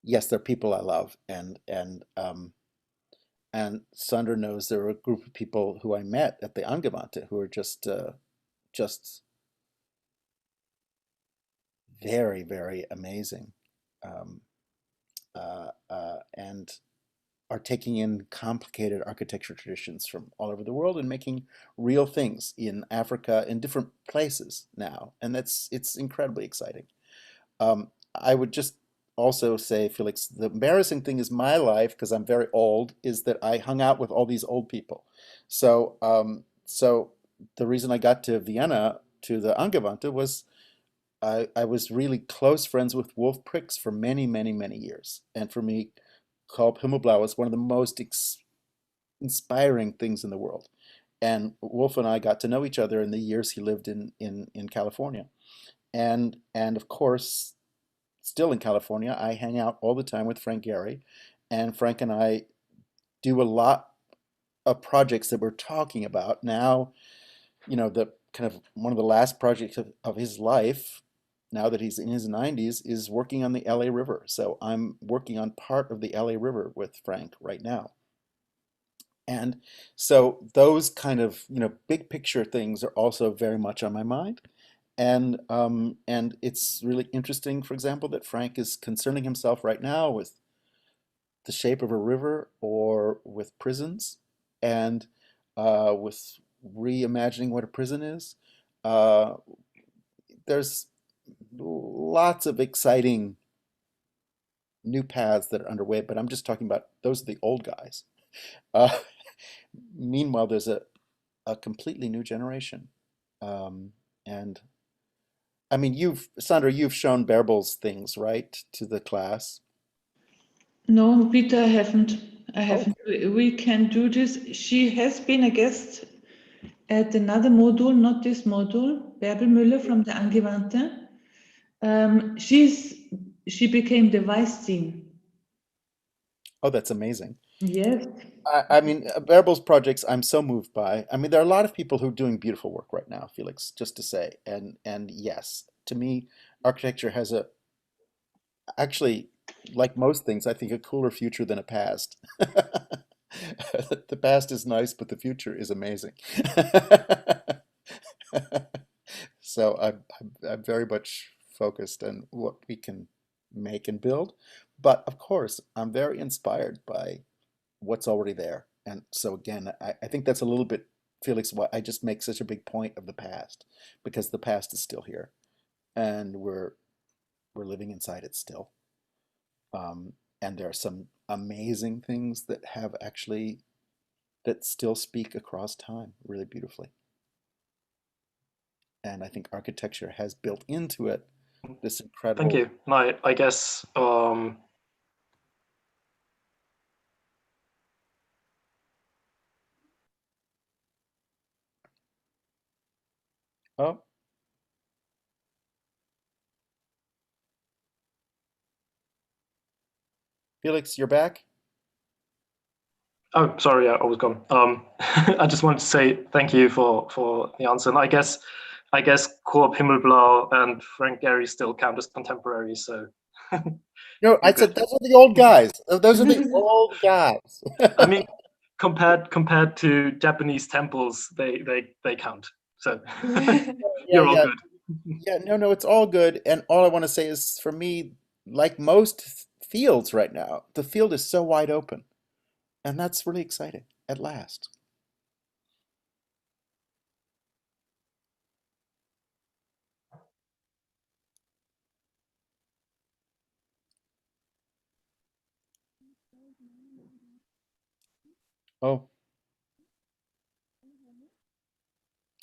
yes, there are people I love, and Sander knows there are a group of people who I met at the Angewandte who are just very, very amazing, and are taking in complicated architecture traditions from all over the world and making real things in Africa in different places now, and it's incredibly exciting. I would just also say, Felix, the embarrassing thing is my life, because I'm very old, is that I hung out with all these old people. So so the reason I got to Vienna to the Angewandte was I was really close friends with Wolf Prix for many, many, many years. And for me, Kolb Himmelblau was one of the most inspiring things in the world. And Wolf and I got to know each other in the years he lived in California. And of course, still in California, I hang out all the time with Frank Gehry. And Frank and I do a lot of projects that we're talking about now. The kind of one of the last projects of his life, now that he's in his 90s, is working on the LA River. So I'm working on part of the LA River with Frank right now. And so those kind of, big picture things are also very much on my mind. And it's really interesting, for example, that Frank is concerning himself right now with the shape of a river or with prisons and with reimagining what a prison is. Uh, there's lots of exciting new paths that are underway, but I'm just talking about those are the old guys. Uh, Meanwhile, there's a completely new generation. And I mean, Sandra, you've shown Bärbel's things, right, to the class? No, Peter, I haven't. I Oh, haven't. We can do this. She has been a guest at another module, not this module, Bärbel Müller from the Angewandte. She became the vice dean. oh, that's amazing. Yes. I mean, Bärbel's projects, I'm so moved by. I mean, there are a lot of people who are doing beautiful work right now, Felix, just to say. And yes, to me, architecture has actually, like most things, I think a cooler future than a past. The past is nice, but the future is amazing. So I'm very much focused on what we can make and build. But of course, I'm very inspired by what's already there. And so again, I think that's a little bit, Felix, why I just make such a big point of the past, because the past is still here and we're living inside it still. And there are some amazing things that have actually that still speak across time really beautifully. And I think architecture has built into it this incredible. Thank you. I guess Oh, Felix, you're back? oh, sorry, I was gone. I just wanted to say thank you for the answer. And I guess Korb Himmelblau and Frank Gehry still count as contemporaries. So No, I you're said good. those are the old guys. Those are the old guys. I mean, compared to Japanese temples, they count. So Yeah, you're all yeah. good. Yeah, no, it's all good. And all I want to say is for me, like most fields right now, the field is so wide open. And that's really exciting at last. Oh,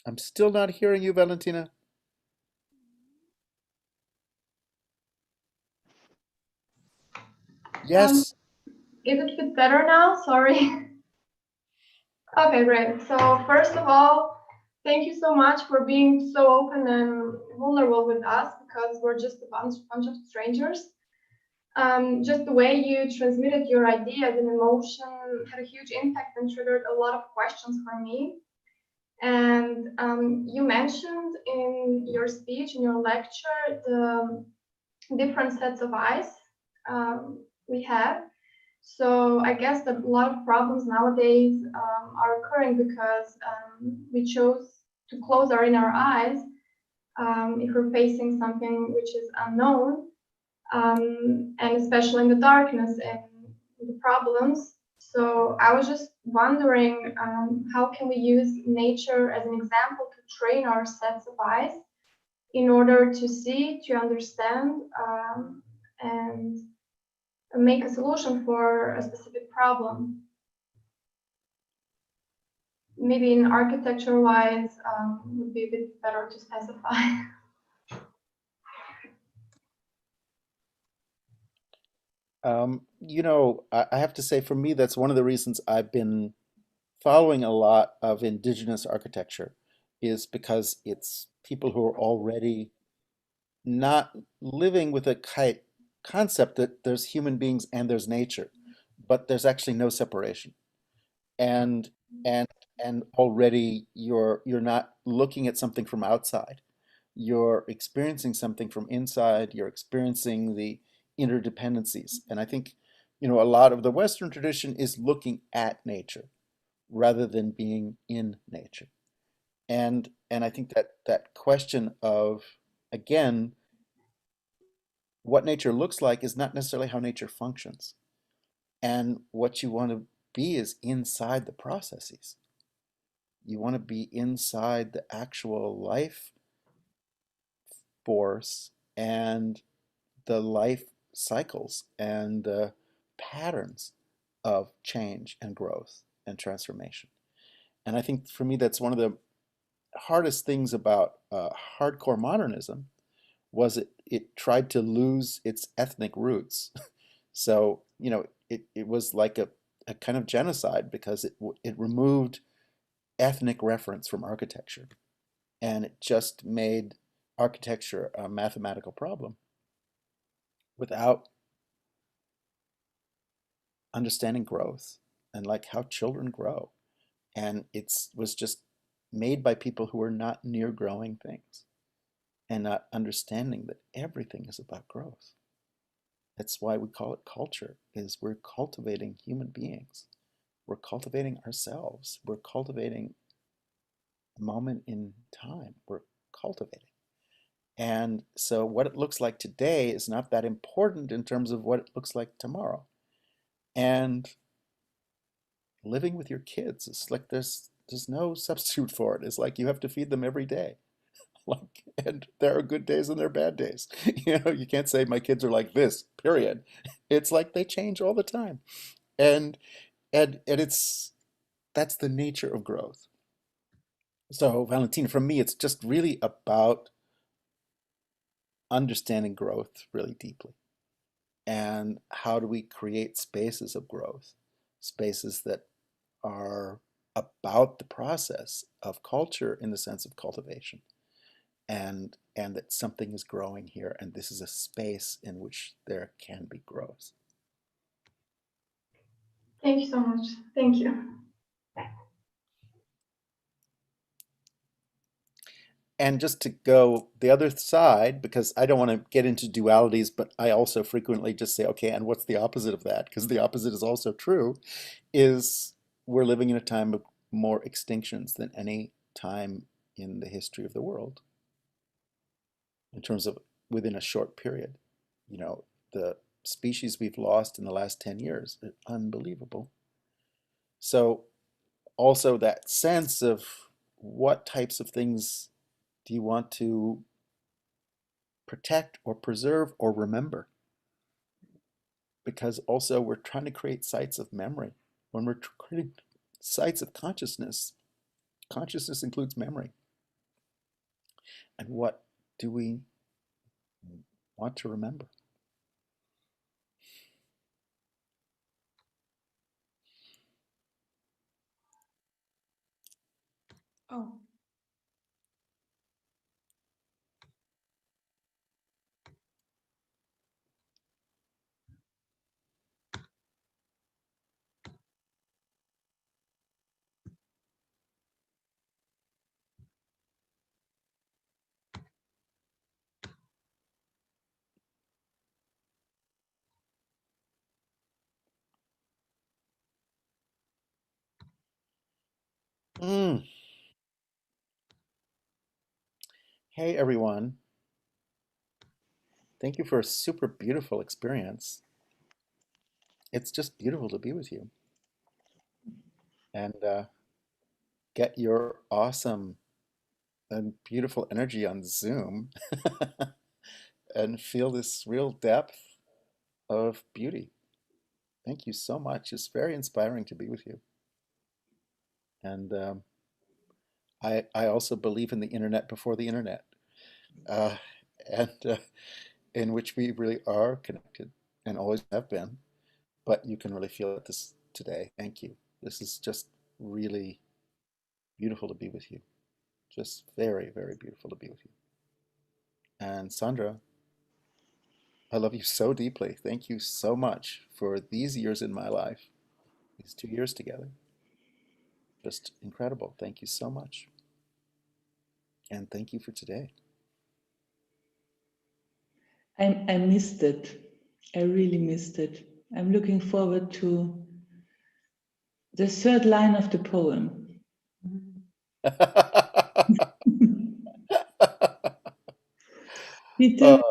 I'm still not hearing you, Valentina. Um, Yes. is it a bit better now? Sorry. Okay, great. So first of all, thank you so much for being so open and vulnerable with us because we're just a bunch of strangers. Just the way you transmitted your ideas and emotion had a huge impact and triggered a lot of questions for me. And you mentioned in your speech, in your lecture, the different sets of eyes we have. So I guess that a lot of problems nowadays are occurring because we chose to close our inner eyes if we're facing something which is unknown, and especially in the darkness and the problems. So I was just wondering, how can we use nature as an example to train our sets of eyes in order to see, to understand, and make a solution for a specific problem. Maybe in architecture wise, would be a bit better to specify. I have to say for me, that's one of the reasons I've been following a lot of indigenous architecture is because it's people who are already not living with a concept that there's human beings and there's nature, but there's actually no separation. And and and already you're not looking at something from outside. You're experiencing something from inside. You're experiencing the interdependencies. And I think, a lot of the Western tradition is looking at nature rather than being in nature. And I think that question of, again, what nature looks like is not necessarily how nature functions. And what you want to be is inside the processes. You want to be inside the actual life force and the life cycles and the patterns of change and growth and transformation. And I think for me, that's one of the hardest things about hardcore modernism was it tried to lose its ethnic roots. So, it was like a kind of genocide because it removed ethnic reference from architecture, and it just made architecture a mathematical problem without understanding growth and like how children grow. And it was just made by people who were not near growing things and not understanding that everything is about growth. That's why we call it culture, is we're cultivating human beings. We're cultivating ourselves. We're cultivating a moment in time. We're cultivating. And so what it looks like today is not that important in terms of what it looks like tomorrow. And living with your kids, it's like there's no substitute for it. It's like you have to feed them every day. Like, and there are good days and there are bad days. You can't say my kids are like this, period. It's like they change all the time. And that's the nature of growth. So Valentina, for me, it's just really about understanding growth really deeply. And how do we create spaces of growth, spaces that are about the process of culture in the sense of cultivation, and that something is growing here, and this is a space in which there can be growth. Thank you so much. Thank you. And just to go the other side, because I don't want to get into dualities, but I also frequently just say, okay, and what's the opposite of that? Because the opposite is also true, is we're living in a time of more extinctions than any time in the history of the world, in terms of within a short period. The species we've lost in the last 10 years are unbelievable. So also that sense of what types of things do you want to protect or preserve or remember? Because also we're trying to create sites of memory. When we're creating sites of consciousness, consciousness includes memory. And what do we want to remember? Oh. Hey everyone. Thank you for a super beautiful experience. It's just beautiful to be with you and get your awesome and beautiful energy on Zoom and feel this real depth of beauty. Thank you so much. It's very inspiring to be with you. And I also believe in the internet before the internet, uh, and in which we really are connected and always have been. But you can really feel it this today. Thank you. This is just really beautiful to be with you. Just very, very beautiful to be with you. And Sandra, I love you so deeply. Thank you so much for these years in my life, these 2 years together. Just incredible. Thank you so much. And thank you for today. I missed it. I really missed it. I'm looking forward to the third line of the poem. Peter,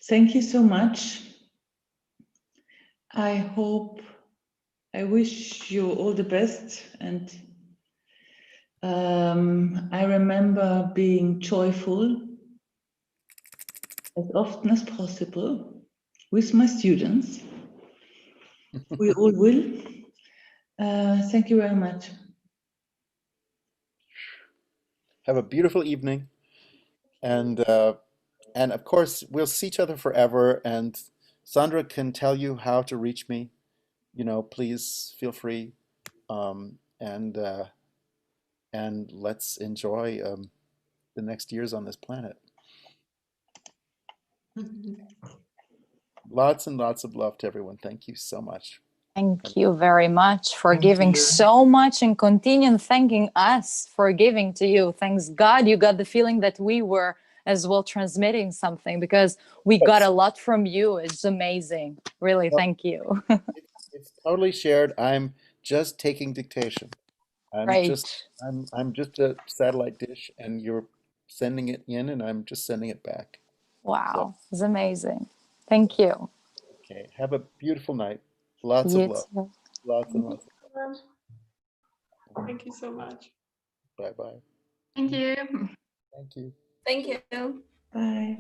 thank you so much. I wish you all the best, and I remember being joyful as often as possible with my students. We all will. Thank you very much. Have a beautiful evening, and of course we'll see each other forever. And Sandra can tell you how to reach me. You know, please feel free, and let's enjoy the next years on this planet. Lots and lots of love to everyone. Thank you so much. Thank you very much for Thank giving you. so much and continue thanking us for giving to you. Thanks God you got the feeling that we were as well transmitting something, because we got a lot from you. It's amazing. Really, Well, thank you. it's totally shared. I'm just taking dictation. Great. I'm just a satellite dish, and you're sending it in, and I'm just sending it back. Wow, it's amazing. Thank you. Okay, have a beautiful night. Lots of You love. too. Lots and lots. Thank you so much. Bye bye. Thank you. Thank you. Thank you. Bye.